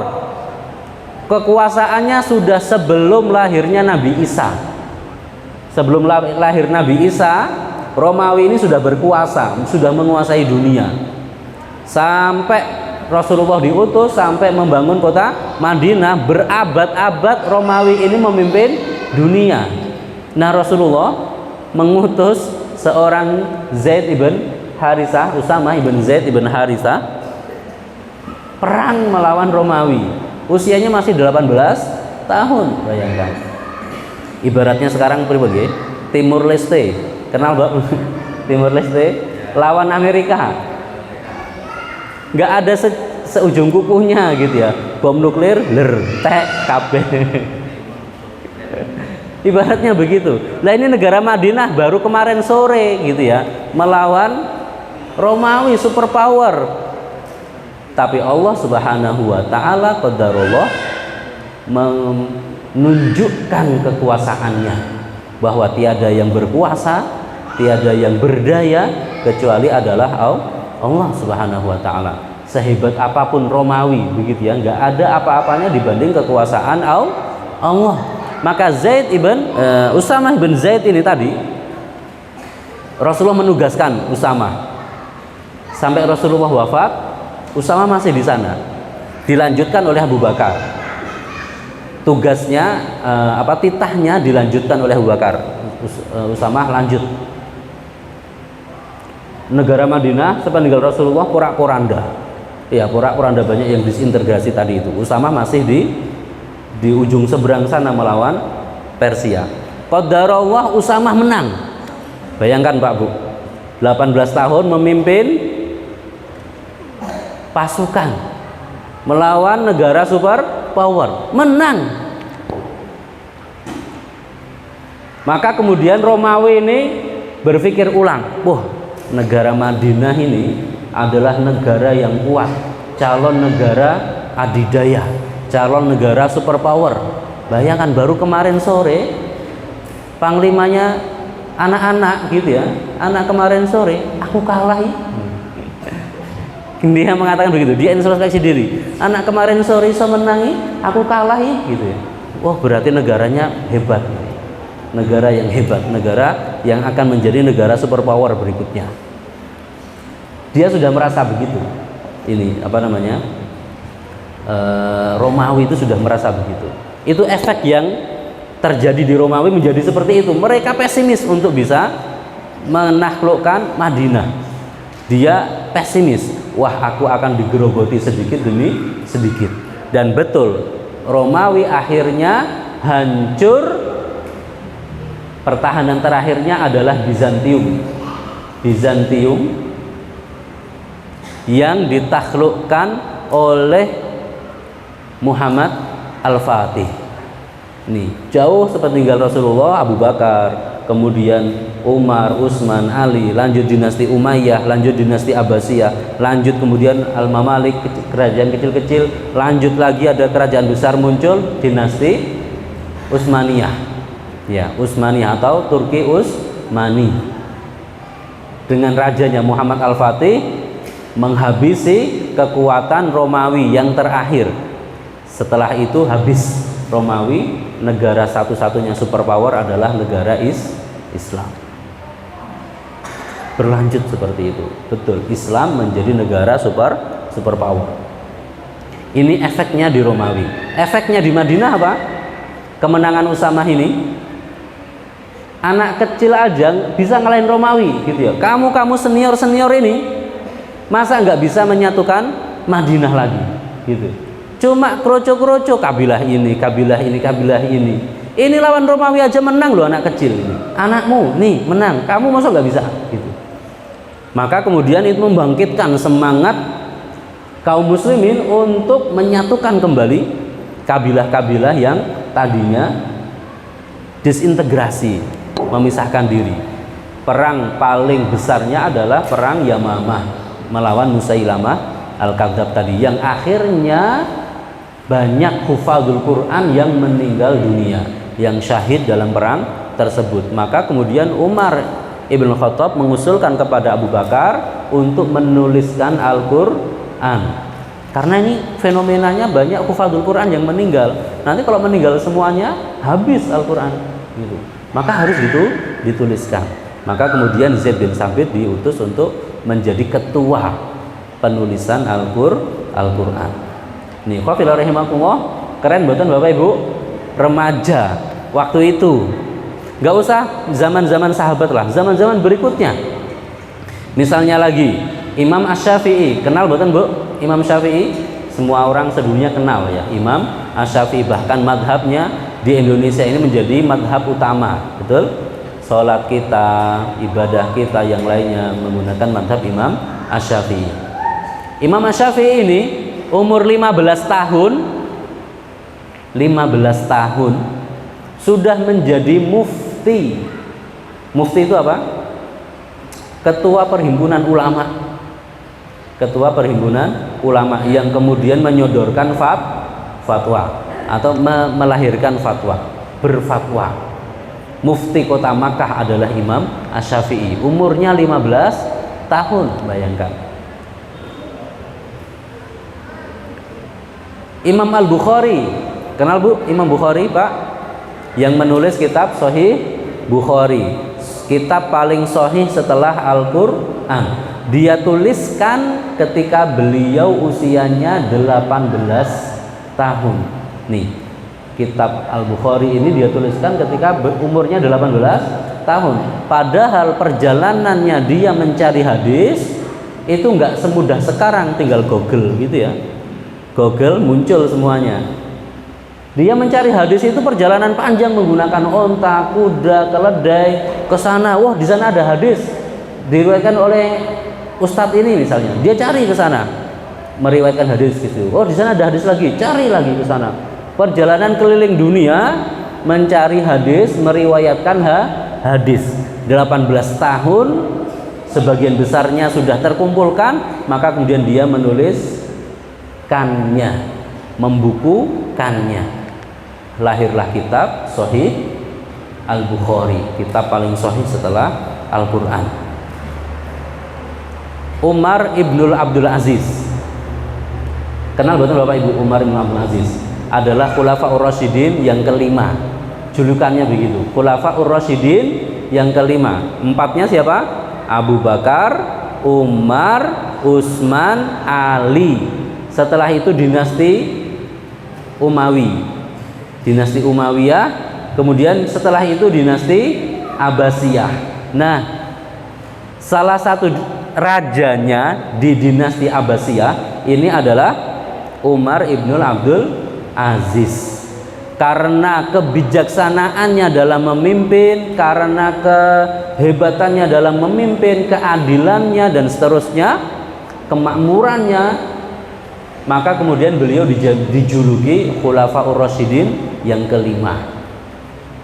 Kekuasaannya sudah sebelum lahirnya Nabi Isa. Sebelum lahir Nabi Isa, Romawi ini sudah berkuasa, sudah menguasai dunia. Sampai Rasulullah diutus sampai membangun kota Madinah, berabad-abad Romawi ini memimpin dunia. Nah, Rasulullah mengutus seorang Zaid ibn Harisah, Usamah ibn Zaid ibn Harisah, perang melawan Romawi. Usianya masih 18 tahun, bayangkan. Ibaratnya sekarang pribadi Timur Leste, kenal Mbak? Timur Leste lawan Amerika, nggak ada seujung kukunya gitu ya, bom nuklir tek kabeh. Ibaratnya begitu. Nah, ini negara Madinah baru kemarin sore gitu ya melawan Romawi superpower. Tapi Allah Subhanahu wa taala qadarullah menunjukkan kekuasaannya bahwa tiada yang berkuasa, tiada yang berdaya kecuali adalah Allah Subhanahu wa taala. Sehebat apapun Romawi begitu ya, nggak ada apa-apanya dibanding kekuasaan Allah. Maka Usamah ibn Zaid ini tadi Rasulullah menugaskan Usamah sampai Rasulullah wafat. Usamah masih di sana, dilanjutkan oleh Abu Bakar. Tugasnya titahnya dilanjutkan oleh Abu Bakar. Usamah lanjut. Negara Madinah sepeninggal Rasulullah porak-poranda. Ya, porak-poranda banyak yang disintegrasi tadi itu. Usamah masih di ujung seberang sana melawan Persia. Qadarullah Usamah menang. Bayangkan Pak Bu, 18 tahun memimpin pasukan melawan negara superpower, menang. Maka kemudian Romawi ini berpikir ulang, wah, negara Madinah ini adalah negara yang kuat, calon negara adidaya, calon negara superpower. Bayangkan baru kemarin sore panglimanya anak-anak gitu ya, anak kemarin sore aku kalahi. Dia mengatakan begitu, dia introspeksi diri. Anak kemarin sore bisa menangi, aku kalahi gitu ya. Wah, berarti negaranya hebat. Negara yang hebat, negara yang akan menjadi negara superpower berikutnya. Dia sudah merasa begitu. Ini Romawi itu sudah merasa begitu. Itu efek yang terjadi di Romawi menjadi seperti itu. Mereka pesimis untuk bisa menaklukkan Madinah. Dia pesimis, wah, aku akan digerogoti sedikit demi sedikit. Dan betul, Romawi akhirnya hancur. Pertahanan terakhirnya adalah Bizantium. Bizantium yang ditaklukkan oleh Muhammad Al-Fatih. Nih, jauh sepeninggal Rasulullah, Abu Bakar, kemudian Umar, Utsman, Ali, lanjut dinasti Umayyah, lanjut dinasti Abbasiyah, lanjut kemudian Al-Mamalik, kerajaan kecil-kecil, lanjut lagi ada kerajaan besar muncul, dinasti Utsmaniyah. Ya, Utsmaniyah atau Turki Utsmani. Dengan rajanya Muhammad Al-Fatih menghabisi kekuatan Romawi yang terakhir. Setelah itu habis Romawi, negara satu-satunya superpower adalah negara Islam. Berlanjut seperti itu. Betul, Islam menjadi negara superpower. Ini efeknya di Romawi. Efeknya di Madinah apa? Kemenangan Usamah ini, anak kecil aja bisa ngalahin Romawi gitu ya. Kamu senior ini masa nggak bisa menyatukan Madinah lagi gitu. Cuma kroco-kroco kabilah ini, kabilah ini, kabilah ini. Ini lawan Romawi aja menang loh anak kecil ini. Anakmu nih menang, kamu masa nggak bisa gitu. Maka kemudian itu membangkitkan semangat kaum muslimin untuk menyatukan kembali kabilah-kabilah yang tadinya disintegrasi, memisahkan diri. Perang paling besarnya adalah perang Yamamah melawan Musailamah Al-Kadzab tadi, yang akhirnya banyak hufadzul Quran yang meninggal dunia, yang syahid dalam perang tersebut. Maka kemudian Umar Ibn Khattab mengusulkan kepada Abu Bakar untuk menuliskan Al-Quran, karena ini fenomenanya banyak hufadzul Quran yang meninggal. Nanti kalau meninggal semuanya habis Al-Quran gitu. Maka harus dituliskan. Maka kemudian Zaid bin Sabit diutus untuk menjadi ketua penulisan Al-Quran. Nih, qafillah rahimakumullah, keren betul Bapak Ibu. Remaja waktu itu, nggak usah zaman-zaman sahabat lah, zaman-zaman berikutnya. Misalnya lagi Imam Asy-Syafi'i, kenal betul Bu? Imam Syafi'i semua orang sedunia kenal ya, Imam Asy-Syafi'i. Bahkan madhabnya di Indonesia ini menjadi madhab utama, betul? Sholat kita, ibadah kita yang lainnya menggunakan madhab Imam Asy-Syafi'i. Imam Asy-Syafi'i ini umur 15 tahun sudah menjadi mufti. Mufti itu apa? Ketua perhimpunan ulama. Ketua perhimpunan ulama yang kemudian menyodorkan fatwa atau melahirkan fatwa, berfatwa. Mufti kota Makkah adalah Imam Asy-Syafi'i. Umurnya 15 tahun, bayangkan. Imam Al-Bukhari, kenal Bu Imam Bukhari Pak? Yang menulis kitab Sahih Bukhari, kitab paling sahih setelah Al-Quran. Dia tuliskan ketika beliau usianya 18 tahun. Nih, kitab Al-Bukhari ini dia tuliskan ketika umurnya 18 tahun. Padahal perjalanannya dia mencari hadis itu nggak semudah sekarang tinggal Google gitu ya. Google muncul semuanya. Dia mencari hadis itu perjalanan panjang menggunakan onta, kuda, keledai ke sana. Wah, di sana ada hadis diriwayatkan oleh ustadz ini misalnya. Dia cari ke sana, meriwayatkan hadis gitu. Oh, di sana ada hadis lagi, cari lagi ke sana. Perjalanan keliling dunia mencari hadis, meriwayatkan hadis. 18 tahun sebagian besarnya sudah terkumpulkan, maka kemudian dia menuliskannya, membukukannya. Lahirlah kitab Sahih Al-Bukhari, kitab paling sahih setelah Al-Quran. Umar Ibnul Abdul Aziz, kenal betul Bapak Ibu? Umar Ibn Abdul Aziz adalah Khulafaur Rasyidin yang kelima. Julukannya begitu, Khulafaur Rasyidin yang kelima. Empatnya siapa? Abu Bakar, Umar, Utsman, Ali. Setelah itu dinasti Umawi, dinasti Umayyah. Kemudian setelah itu dinasti Abbasiyah. Nah, salah satu rajanya di dinasti Abbasiyah ini adalah Umar Ibnul Abdul Aziz. Karena kebijaksanaannya dalam memimpin, karena kehebatannya dalam memimpin, keadilannya dan seterusnya, kemakmurannya, maka kemudian beliau dijuluki Khulafaur Rasyidin yang kelima.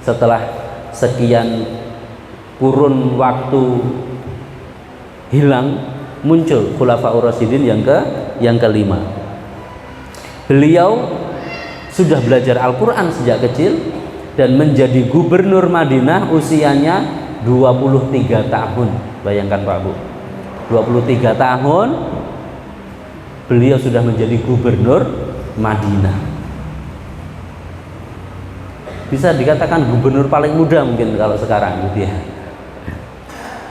Setelah sekian kurun waktu hilang, muncul Khulafaur Rasyidin yang kelima. Beliau sudah belajar Al-Quran sejak kecil dan menjadi gubernur Madinah usianya 23 tahun. Bayangkan Pak Bu, 23 tahun beliau sudah menjadi gubernur Madinah. Bisa dikatakan gubernur paling muda mungkin kalau sekarang gitu ya.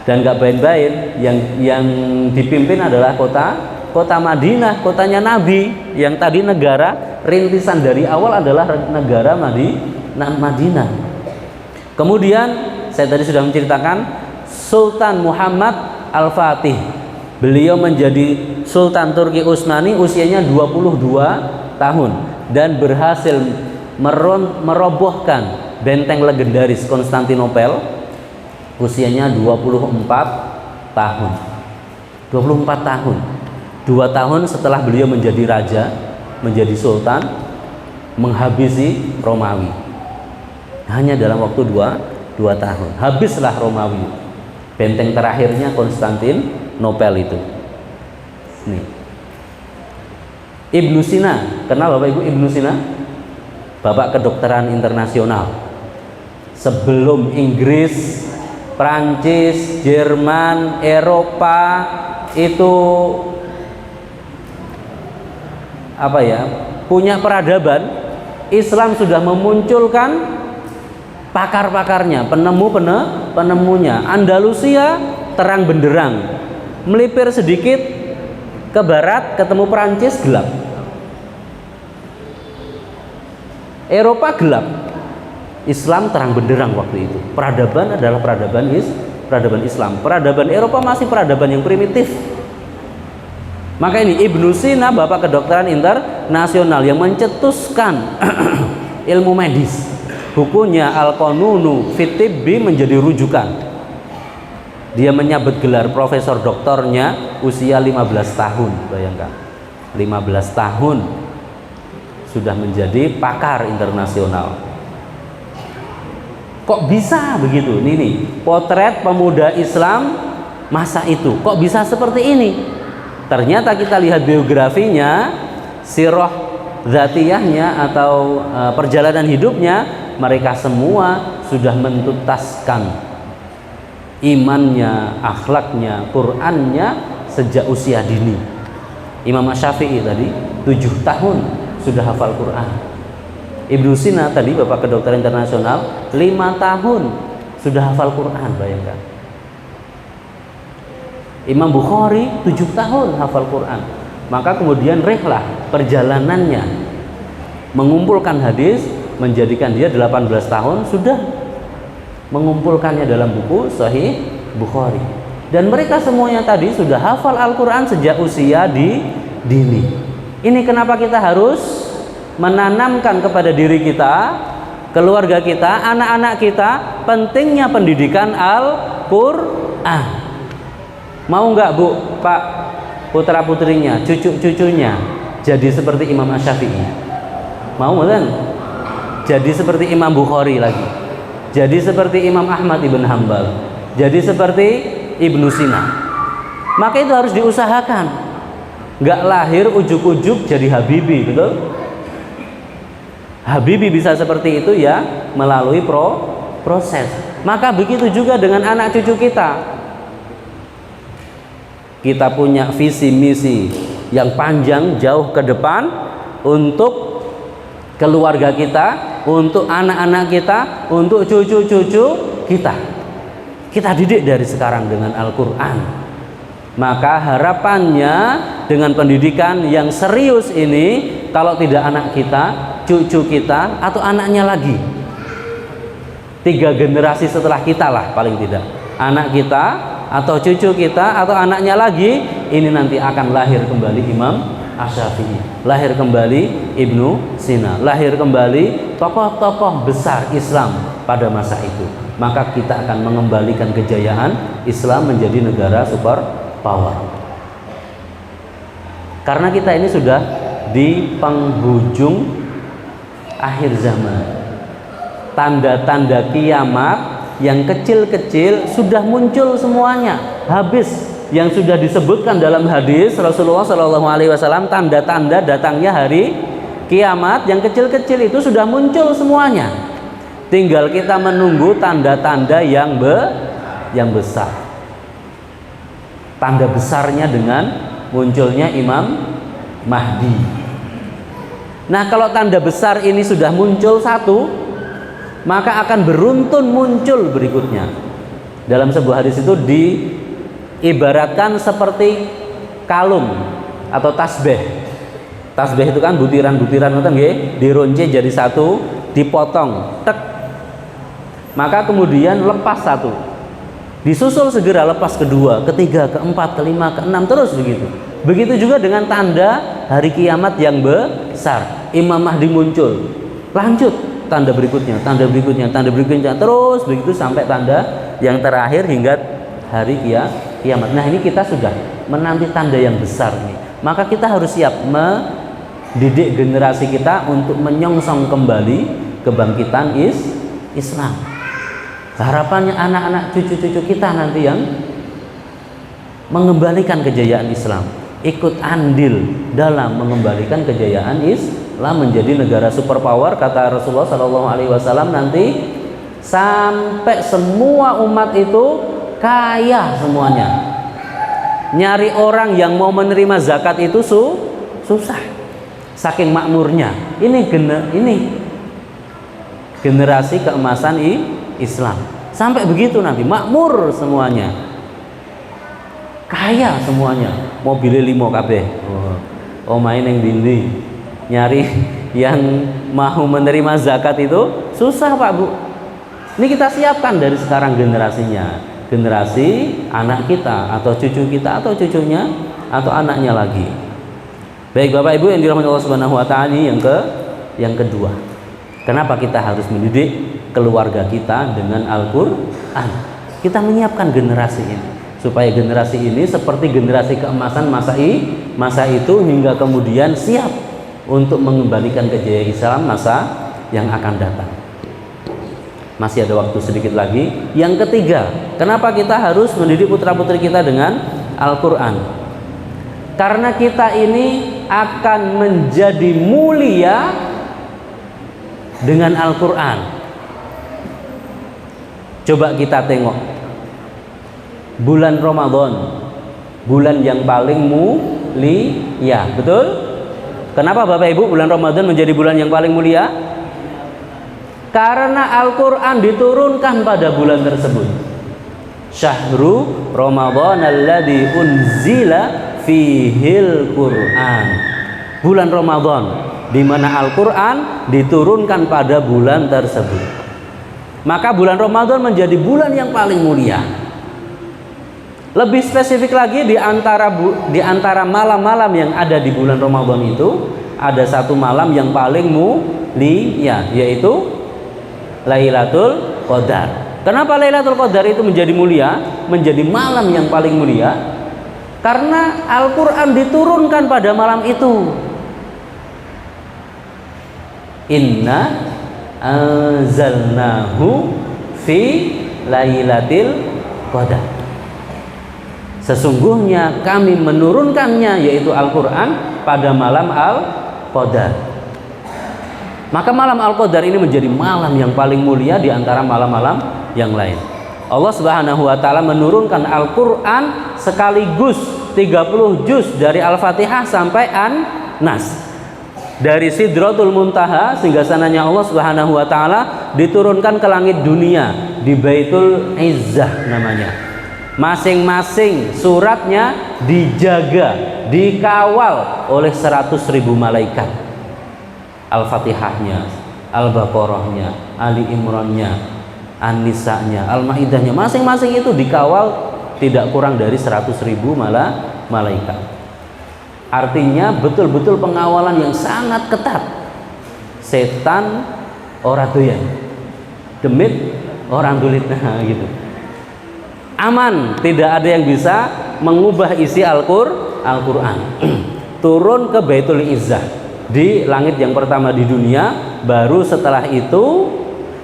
Dan nggak main-main, yang dipimpin adalah kota Madinah, kotanya Nabi, yang tadi negara rintisan dari awal adalah negara Madinah. Kemudian saya tadi sudah menceritakan Sultan Muhammad Al-Fatih. Beliau menjadi Sultan Turki Utsmani usianya 22 tahun dan berhasil merobohkan benteng legendaris Konstantinopel usianya 24 tahun. 24 tahun. 2 tahun setelah beliau menjadi raja, menjadi sultan, menghabisi Romawi. Hanya dalam waktu 2 tahun. Habislah Romawi. Benteng terakhirnya Konstantinopel itu. Nih. Ibnu Sina, kenal Bapak Ibu Ibnu Sina? Bapak kedokteran internasional. Sebelum Inggris, Prancis, Jerman, Eropa itu punya peradaban, Islam sudah memunculkan pakar-pakarnya, penemunya. Andalusia terang benderang, melipir sedikit ke barat ketemu Prancis gelap, Eropa gelap, Islam terang benderang waktu itu. Peradaban adalah peradaban Islam. Peradaban Eropa masih peradaban yang primitif. Maka ini Ibnu Sina, bapak kedokteran internasional yang mencetuskan ilmu medis. Bukunya Al-Qanunu fit Tibbi menjadi rujukan. Dia menyabet gelar profesor doktornya usia 15 tahun, bayangkan. 15 tahun sudah menjadi pakar internasional. Kok bisa begitu? Ini potret pemuda Islam masa itu. Kok bisa seperti ini? Ternyata kita lihat biografinya, sirah dzatiyahnya atau perjalanan hidupnya, mereka semua sudah mentuntaskan imannya, akhlaknya, Qur'annya sejak usia dini. Imam Syafi'i tadi 7 tahun sudah hafal Quran. Ibnu Sina tadi bapak kedokteran internasional 5 tahun sudah hafal Quran, bayangkan. Imam Bukhari 7 tahun hafal Quran. Maka kemudian rehlah perjalanannya mengumpulkan hadis, menjadikan dia 18 tahun sudah mengumpulkannya dalam buku Sahih Bukhari. Dan mereka semuanya tadi sudah hafal Al-Quran sejak usia dini. Ini kenapa kita harus menanamkan kepada diri kita, keluarga kita, anak-anak kita pentingnya pendidikan Al-Quran. Mau nggak Bu, Pak, putra-putrinya, cucu-cucunya jadi seperti Imam Syafi'i? Mau kan? Jadi seperti Imam Bukhari lagi, jadi seperti Imam Ahmad ibn Hambal, jadi seperti Ibnu Sina. Maka itu harus diusahakan. Nggak lahir ujuk-ujuk jadi Habibi, betul? Habibi bisa seperti itu ya melalui proses. Maka begitu juga dengan anak cucu kita. Kita punya visi misi yang panjang jauh ke depan untuk keluarga kita, untuk anak-anak kita, untuk cucu-cucu kita. Kita didik dari sekarang dengan Al-Quran. Maka harapannya dengan pendidikan yang serius ini, kalau tidak anak kita, cucu kita, atau anaknya lagi, 3 generasi setelah kita lah paling tidak, anak kita atau cucu kita atau anaknya lagi, ini nanti akan lahir kembali Imam Asy-Syafi'i, lahir kembali Ibnu Sina, lahir kembali tokoh-tokoh besar Islam pada masa itu. Maka kita akan mengembalikan kejayaan Islam menjadi negara super power. Karena kita ini sudah di penghujung akhir zaman. Tanda-tanda kiamat yang kecil-kecil sudah muncul semuanya. Habis yang sudah disebutkan dalam hadis Rasulullah SAW, tanda-tanda datangnya hari kiamat yang kecil-kecil itu sudah muncul semuanya. Tinggal kita menunggu tanda-tanda yang besar. Tanda besarnya dengan munculnya Imam Mahdi. Nah, kalau tanda besar ini sudah muncul satu, maka akan beruntun muncul berikutnya. Dalam sebuah hadis itu diibaratkan seperti kalung atau tasbih. Tasbih itu kan butiran-butiran nggih, dironce jadi satu, dipotong, tek. Maka kemudian lepas satu. Disusul segera lepas kedua, ketiga, keempat, kelima, keenam, terus begitu. Begitu juga dengan tanda hari kiamat yang besar. Imam Mahdi muncul, lanjut tanda berikutnya, tanda berikutnya, tanda berikutnya, terus begitu sampai tanda yang terakhir hingga hari kiamat. Nah, ini kita sudah menanti tanda yang besar nih. Maka kita harus siap mendidik generasi kita untuk menyongsong kembali kebangkitan Islam. Harapannya anak-anak cucu-cucu kita nanti yang mengembalikan kejayaan Islam, ikut andil dalam mengembalikan kejayaan Islam menjadi negara superpower, kata Rasulullah SAW nanti, sampai semua umat itu kaya semuanya. Nyari orang yang mau menerima zakat itu susah, saking makmurnya. Ini generasi keemasan Islam. Sampai begitu nanti makmur semuanya, kaya semuanya, mobilnya 5 kabeh. Oh main yang dindi, nyari yang mau menerima zakat itu susah Pak Bu. Ini kita siapkan dari sekarang generasinya, generasi anak kita atau cucu kita atau cucunya atau anaknya lagi. Baik Bapak Ibu yang dirahmati Allah Subhanahu wa taala, yang kedua, kenapa kita harus mendidik keluarga kita dengan Al-Quran? Kita menyiapkan generasi ini supaya generasi ini seperti generasi keemasan masa itu hingga kemudian siap untuk mengembalikan kejayaan Islam masa yang akan datang. Masih ada waktu sedikit lagi. Yang ketiga, kenapa kita harus mendidik putra-putri kita dengan Al-Quran? Karena kita ini akan menjadi mulia dengan Al-Quran. Coba kita tengok bulan Ramadan, bulan yang paling mulia, betul? Kenapa Bapak Ibu bulan Ramadan menjadi bulan yang paling mulia? Karena Al-Quran diturunkan pada bulan tersebut. Syahrul Ramadan alladzi unzila fihil Quran. Bulan Ramadan di mana Al-Quran diturunkan pada bulan tersebut. Maka bulan Ramadan menjadi bulan yang paling mulia. Lebih spesifik lagi, di antara malam-malam yang ada di bulan Ramadan itu ada satu malam yang paling mulia, yaitu Lailatul Qadar. Kenapa Lailatul Qadar itu menjadi mulia, menjadi malam yang paling mulia? Karena Al-Quran diturunkan pada malam itu. Inna anzalnahu fi lailatil qadar. Sesungguhnya kami menurunkannya, yaitu Al-Quran, pada malam Al-Qadar. Maka malam Al-Qadar ini menjadi malam yang paling mulia di antara malam-malam yang lain. Allah Subhanahu wa taala menurunkan Al-Quran sekaligus 30 juz dari Al-Fatihah sampai An-Nas. Dari Sidratul Muntaha sehingga sananya Allah Subhanahu wa taala diturunkan ke langit dunia di Baitul Izzah namanya. Masing-masing suratnya dijaga, dikawal oleh 100.000 malaikat. Al-Fatihahnya, Al-Baqarahnya, Ali Imrannya, An-Nisa'nya, Al-Maidahnya, masing-masing itu dikawal tidak kurang dari 100.000 malaikat. Artinya betul-betul pengawalan yang sangat ketat. Setan ora doyan, demit orang dulit, nah gitu. Aman, tidak ada yang bisa mengubah isi Al-Quran. Turun ke Baitul Izzah di langit yang pertama di dunia, baru setelah itu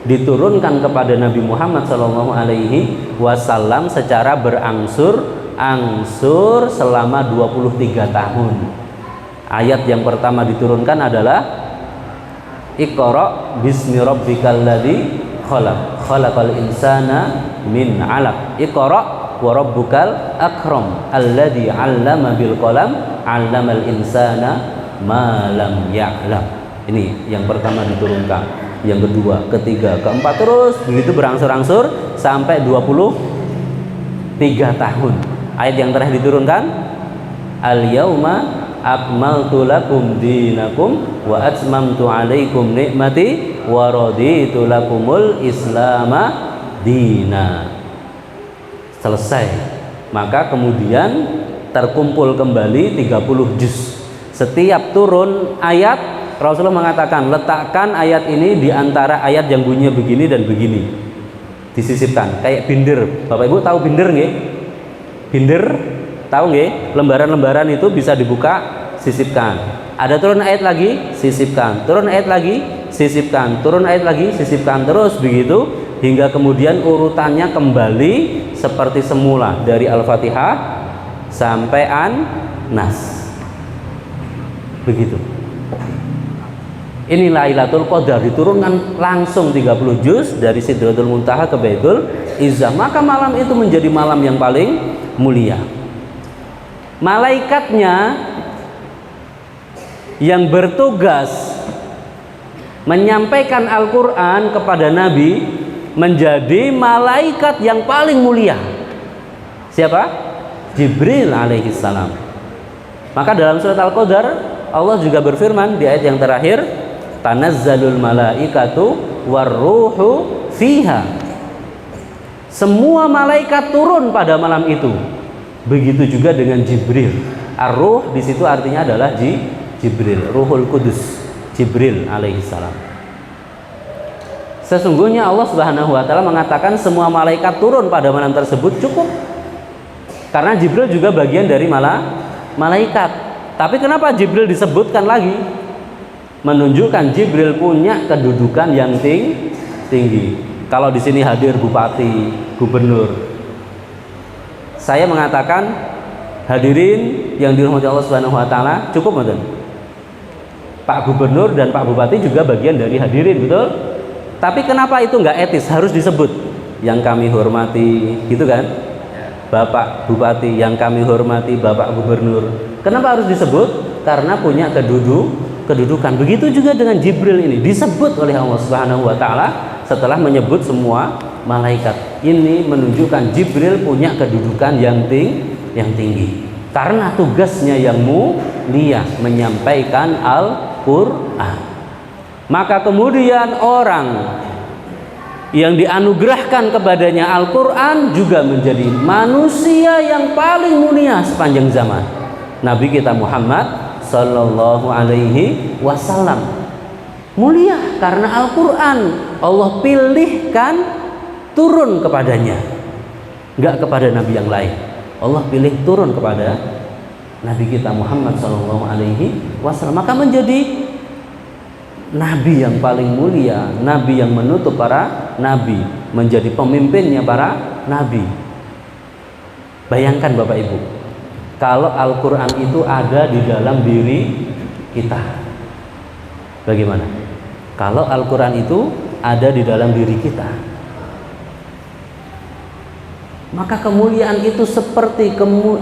diturunkan kepada Nabi Muhammad SAW secara berangsur selama 23 tahun. Ayat yang pertama diturunkan adalah Iqra bismi rabbikal ladzi khalaq, khalaqal insana min 'alaq. Iqra wa rabbukal akram alladzi 'allama bil qalam 'allamal insana ma lam ya'lam. Ini yang pertama diturunkan. Yang kedua, ketiga, keempat, terus begitu berangsur-angsur sampai 23 tahun. Ayat yang terakhir diturunkan, al-yauma akmaltu lakum dinakum wa atmamtu alaikum ni'mati wa raditu lakumul islama dina. selesai. Maka kemudian terkumpul kembali 30 juz. Setiap turun ayat, Rasulullah mengatakan, letakkan ayat ini di antara ayat yang bunyinya begini dan begini. Disisipkan, kayak binder. Bapak Ibu tahu binder nggih? Binder, tahu nggih? Lembaran-lembaran itu bisa dibuka, sisipkan. Ada turun ayat lagi, sisipkan. Turun ayat lagi, sisipkan. Turun ayat lagi, sisipkan. Terus begitu hingga kemudian urutannya kembali seperti semula dari Al-Fatihah sampai An-Nas. Begitu. Ini Lailatul Qadar, diturunkan langsung 30 juz dari Sidratul Muntaha ke Baitul Izzah. Maka malam itu menjadi malam yang paling mulia. Malaikatnya yang bertugas menyampaikan Al-Quran kepada Nabi menjadi malaikat yang paling mulia. Siapa? Jibril alaihissalam. Maka dalam surat Al-Qadar Allah juga berfirman di ayat yang terakhir, tanazzalul malaikatu warruhu fiha. Semua malaikat turun pada malam itu. Begitu juga dengan Jibril. Ar-Ruh di situ artinya adalah Jibril, Ruhul Kudus, Jibril alaihissalam. Sesungguhnya Allah Subhanahu wa taala mengatakan semua malaikat turun pada malam tersebut cukup. Karena Jibril juga bagian dari malaikat. Tapi kenapa Jibril disebutkan lagi? Menunjukkan Jibril punya kedudukan yang tinggi. Kalau di sini hadir bupati, gubernur. Saya mengatakan hadirin yang dirahmati Allah Subhanahu wa taala, cukup betul. Pak gubernur dan Pak bupati juga bagian dari hadirin, betul? Tapi kenapa itu nggak etis? Harus disebut yang kami hormati, gitu kan? Bapak Bupati, yang kami hormati Bapak Gubernur. Kenapa harus disebut? Karena punya kedudukan. Begitu juga dengan Jibril ini disebut oleh Allah Subhanahu wa taala setelah menyebut semua malaikat. Ini menunjukkan Jibril punya kedudukan yang tinggi. Karena tugasnya yang mulia menyampaikan Al-Qur'an. Maka kemudian orang yang dianugerahkan kepadanya Al-Quran juga menjadi manusia yang paling mulia sepanjang zaman. Nabi kita Muhammad Sallallahu Alaihi Wasallam mulia karena Al-Quran Allah pilihkan turun kepadanya, nggak kepada Nabi yang lain. Allah pilih turun kepada Nabi kita Muhammad Sallallahu Alaihi Wasallam. Maka menjadi Nabi yang paling mulia, Nabi yang menutup para Nabi, menjadi pemimpinnya para Nabi. Bayangkan Bapak Ibu, kalau Al-Quran itu ada di dalam diri kita, bagaimana? Kalau Al-Quran itu ada di dalam diri kita, maka kemuliaan itu seperti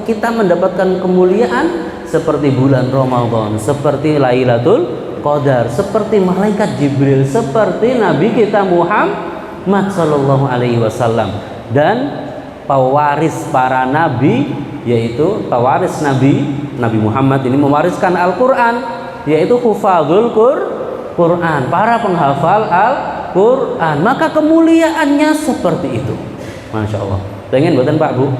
kita mendapatkan kemuliaan seperti bulan Ramadan, seperti Lailatul Qadar, seperti malaikat Jibril, seperti Nabi kita Muhammad Sallallahu Alaihi Wasallam, dan pewaris para nabi, yaitu pewaris Nabi Muhammad ini mewariskan Al-Quran, yaitu hufadzul Quran, para penghafal Al-Quran. Maka kemuliaannya seperti itu. Masya Allah. Pengen buatan Pak Bu?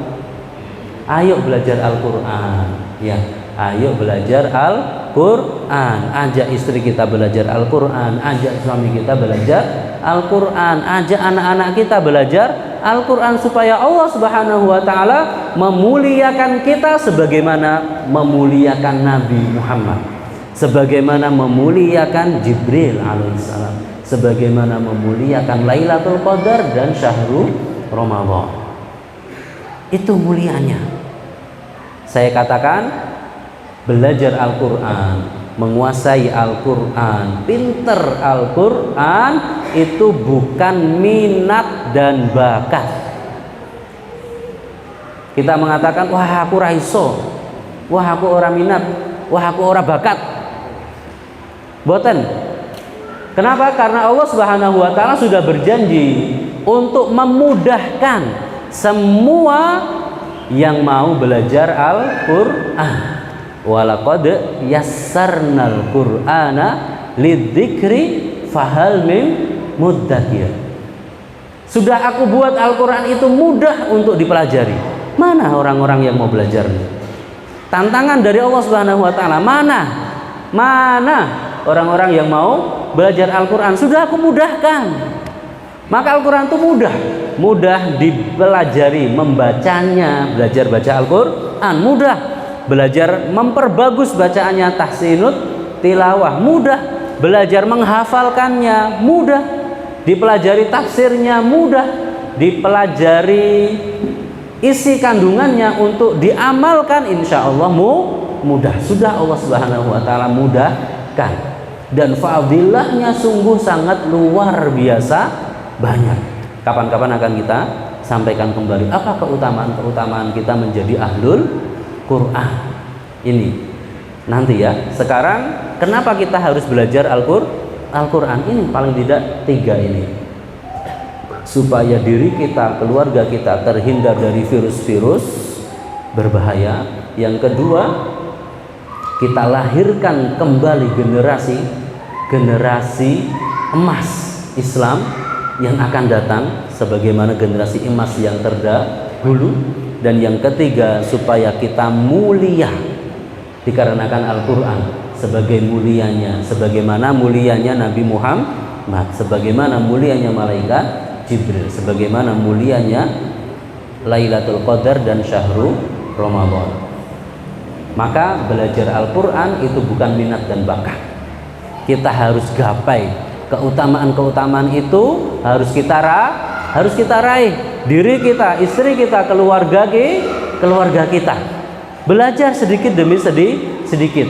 Ayo belajar Al-Quran, ya. Ayo belajar Al-Quran. Ajak istri kita belajar Al-Quran, ajak suami kita belajar Al-Quran, ajak anak-anak kita belajar Al-Quran, supaya Allah Subhanahu wa taala memuliakan kita sebagaimana memuliakan Nabi Muhammad, sebagaimana memuliakan Jibril alaihissalam, sebagaimana memuliakan Lailatul Qadar dan Syahrul Ramadan. Itu mulianya. Saya katakan, belajar Al-Quran, menguasai Al-Quran, pinter Al-Quran itu bukan minat dan bakat. Kita mengatakan, wah aku raiso, wah aku orang minat, wah aku orang bakat. Boten. Kenapa? Karena Allah Subhanahu wa taala sudah berjanji untuk memudahkan semua yang mau belajar Al-Quran. Walaqad yassarnal Qur'ana lidzikri fahal min muddakir. Sudah aku buat Al-Quran itu mudah untuk dipelajari. Mana orang-orang yang mau belajar? Tantangan dari Allah Subhanahu wa taala. Mana orang-orang yang mau belajar Al-Quran? Sudah aku mudahkan. Maka Al-Quran itu mudah dipelajari, membacanya, belajar baca Al-Quran mudah, belajar memperbagus bacaannya, tahsinut tilawah mudah, belajar menghafalkannya mudah, dipelajari tafsirnya mudah, dipelajari isi kandungannya untuk diamalkan, insya Allah mudah. Sudah Allah Subhanahu wa taala mudahkan, dan fadilahnya sungguh sangat luar biasa banyak. Kapan-kapan akan kita sampaikan kembali apa keutamaan kita menjadi ahlul Quran ini nanti ya. Sekarang kenapa kita harus belajar Al-Quran ini? Paling tidak 3 ini, supaya diri kita, keluarga kita terhindar dari virus-virus berbahaya. Yang kedua, kita lahirkan kembali generasi emas Islam yang akan datang sebagaimana generasi emas yang terdahulu. Dan yang ketiga, supaya kita mulia dikarenakan Al-Quran, sebagaimana mulianya Nabi Muhammad, sebagaimana mulianya malaikat Jibril, sebagaimana mulianya Lailatul Qadar dan Syahrul Ramadan. Maka belajar Al-Quran itu bukan minat dan bakat. Kita harus gapai keutamaan-keutamaan itu, harus kita raih. Diri kita, istri kita, keluarga kita. Belajar sedikit demi sedikit.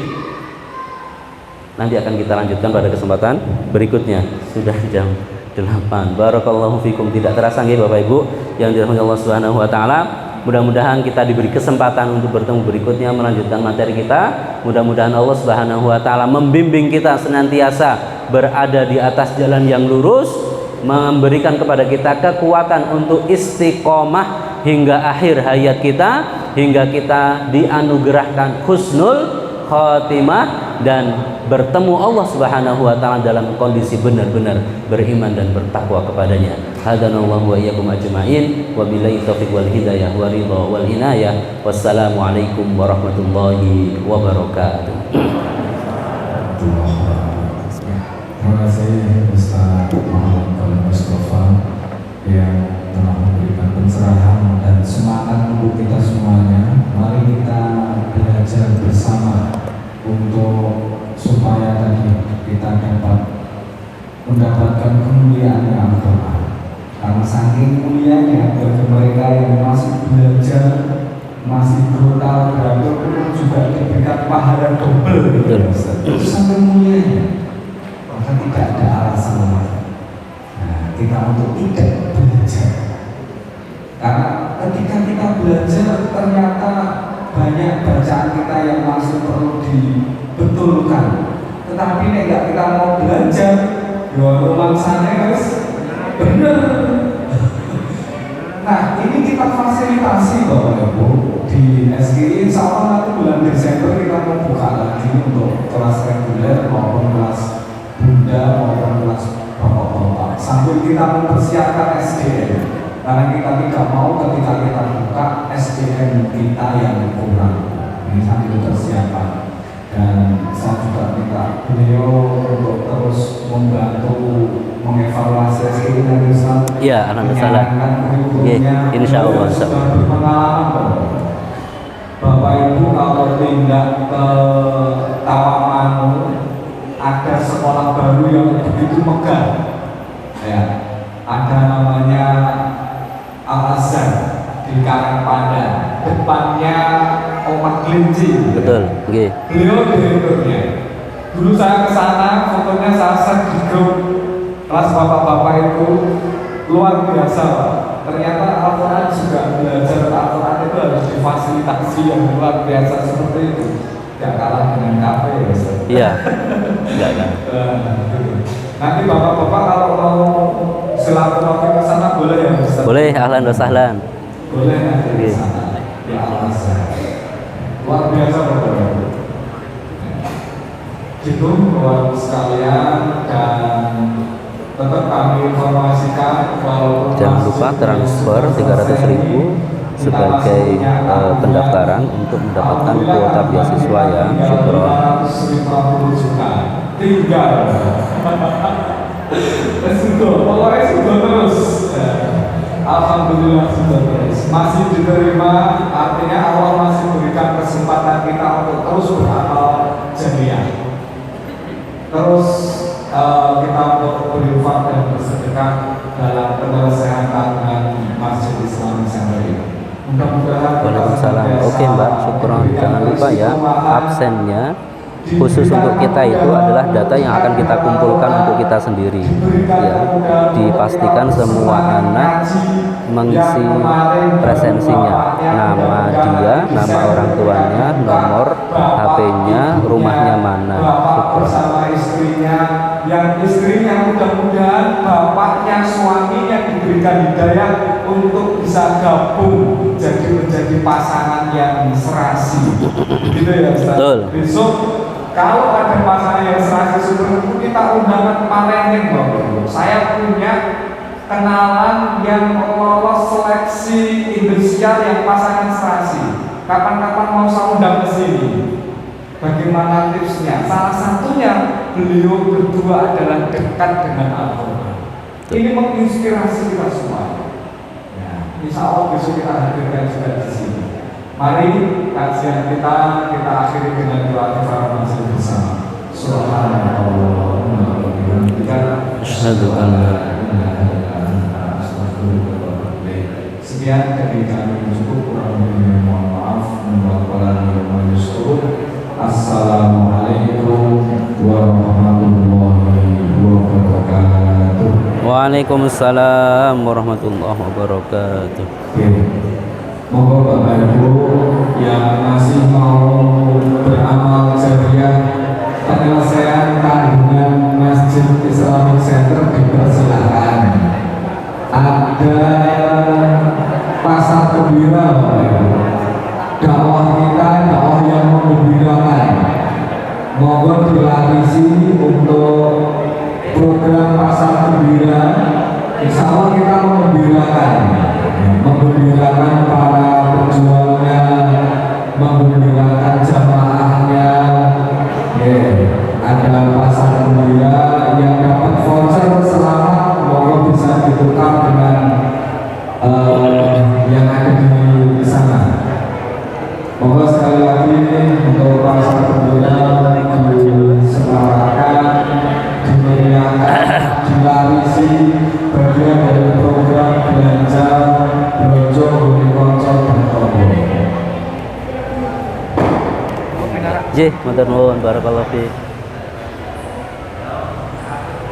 Nanti akan kita lanjutkan pada kesempatan berikutnya. Sudah jam 8. Barakallahu fikum. Tidak terasa nggih Bapak Ibu yang dirahmati Allah Subhanahu wa taala. Mudah-mudahan kita diberi kesempatan untuk bertemu berikutnya melanjutkan materi kita. Mudah-mudahan Allah Subhanahu wa taala membimbing kita senantiasa berada di atas jalan yang lurus, memberikan kepada kita kekuatan untuk istiqomah hingga akhir hayat kita, hingga kita dianugerahkan husnul khotimah dan bertemu Allah Subhanahu wa taala dalam kondisi benar-benar beriman dan bertakwa kepadanya. Hadanallahu wa iyyakum ajma'in wa billahi taufiq wal hidayah wa ridha wal inayah. Wassalamu alaikum warahmatullahi wabarakatuh. Terima kasih Ustaz Muhammad Mustafa yang telah memberikan pencerahan dan semangat untuk kita semuanya. Mari kita belajar bersama untuk supaya tadi kita dapat mendapatkan kemuliaan Al-Quran. Karena saking mulianya bagi mereka yang masih belajar, masih brutal, beratur juga diberikan pahala double. Itu saking mulianya. Maka tidak ada alasan lagi kita untuk tidak belajar. Karena ketika kita belajar ternyata banyak bacaan kita yang masih perlu dibetulkan. Tetapi nek kita mau belajar, ya rumangsane wis bener. Nah, ini kita fasilitasi Bapak Ibu di SGI. Insya Allah nanti bulan Desember kita mau buka lagi untuk kelas reguler maupun kelas bunda maupun kelas bapak-bapak, sambil kita mempersiapkan SDM, karena kita tidak mau ketika kita buka SDM kita yang kurang. Ini sambil persiapan. Dan saya juga minta beliau untuk terus membantu mengevaluasi SDM dan bisa menyarankan kurikulumnya. Insya Allah sudah berpengalaman Bapak Ibu kalau pindah ke Tawangmangu, ada sekolah baru yang begitu megah ya, ada namanya Al-Azhar di Karangpandan, depannya Omah Kelinci. Betul, okay. Beliau direkturnya. Dulu saya ke sana, fotonya saya share di grup kelas bapak-bapak itu, luar biasa Pak. Ternyata Al-Quran juga belajar Al-Quran itu harus difasilitasi yang luar biasa seperti itu. Tidak kalah dengan kafe ya. Iya. Enggak kan. Nanti bapak-bapak kalau mau silaturahmi ke sana boleh ya Ustaz? Boleh, ahlan wa sahlan. Boleh nanti di sana. Ya Allah. Luar biasa Bapak. Gitu Bapak sekalian, dan tetap kami informasikan kalau Jangan lupa transfer 300.000 sebagai pendaftaran untuk mendapatkan kuota beasiswa ya. Syukron. 250 juta tinggal sudah, pokoknya sudah terus. Alhamdulillah sudah terus, masih diterima, artinya Allah masih berikan kesempatan kita untuk terus beramal jariah, terus kita untuk berinfak dan bersedekah dalam penyelesaian tanggungan Masjid Islam Center ini. Mudah-mudahan Waalaikumsalam. Oke Mbak, syukron. Jangan lupa ya, absennya khusus untuk kita itu adalah data yang akan kita kumpulkan untuk kita sendiri ya. Dipastikan semua anak mengisi presensinya, nama dia, nama orang tuanya, nomor HP-nya, rumahnya mana. Bapak bersama istrinya, yang istrinya mudah-mudahan bapaknya, suaminya diberikan hidayah untuk bisa gabung menjadi pasangan yang serasi, gitu ya Ustaz. Betul. Besok kalau ada pasangan yang serasi seperti itu, kita undangan parenting Bapak. Saya punya kenalan yang lolos seleksi industrial yang pasangan serasi. Kapan-kapan mau saya undang ke sini. Bagaimana tipsnya? Salah satunya beliau berdua adalah dekat dengan Al-Quran. Ini menginspirasi kita semua. Ya, insya Allah besok kita hadirkan juga di sini. Mari kajian kita akhiri dengan doa kifaraah masjid bersama. Subhanallah wa bihamdihi. Asyhadu an la ilaha illa anta astaghfiruka wa atubu ilaik. Sekian dari kami, cukup, kurang lebihnya mohon maaf. Assalamualaikum warahmatullahi wabarakatuh. Waalaikumsalam warahmatullahi wabarakatuh. Oke. Moga Bapak Ibu yang masih mau beramal jariah penyelesaian tanggungan Masjid Islamic Center dipersilakan. Ada pasar gembira Bapak Ibu. Dakwah kita dakwah yang menggembirakan. Mohon dilarisi untuk program pasar gembira. Insya Allah kita menggembirakan para penjualnya, menggembirakan jamaahnya. Ada pasar gembira yang dapat voucher selamat, mohon bisa ditukar dengan yang ada di sana. Moga sekali lagi untuk pasar gembira disemarakan, dimuliakan, dilarisi bagian dari program belanja Brojo Bumi Konco dan Tobo. Jih, matur nuwun, barakallahu fiik.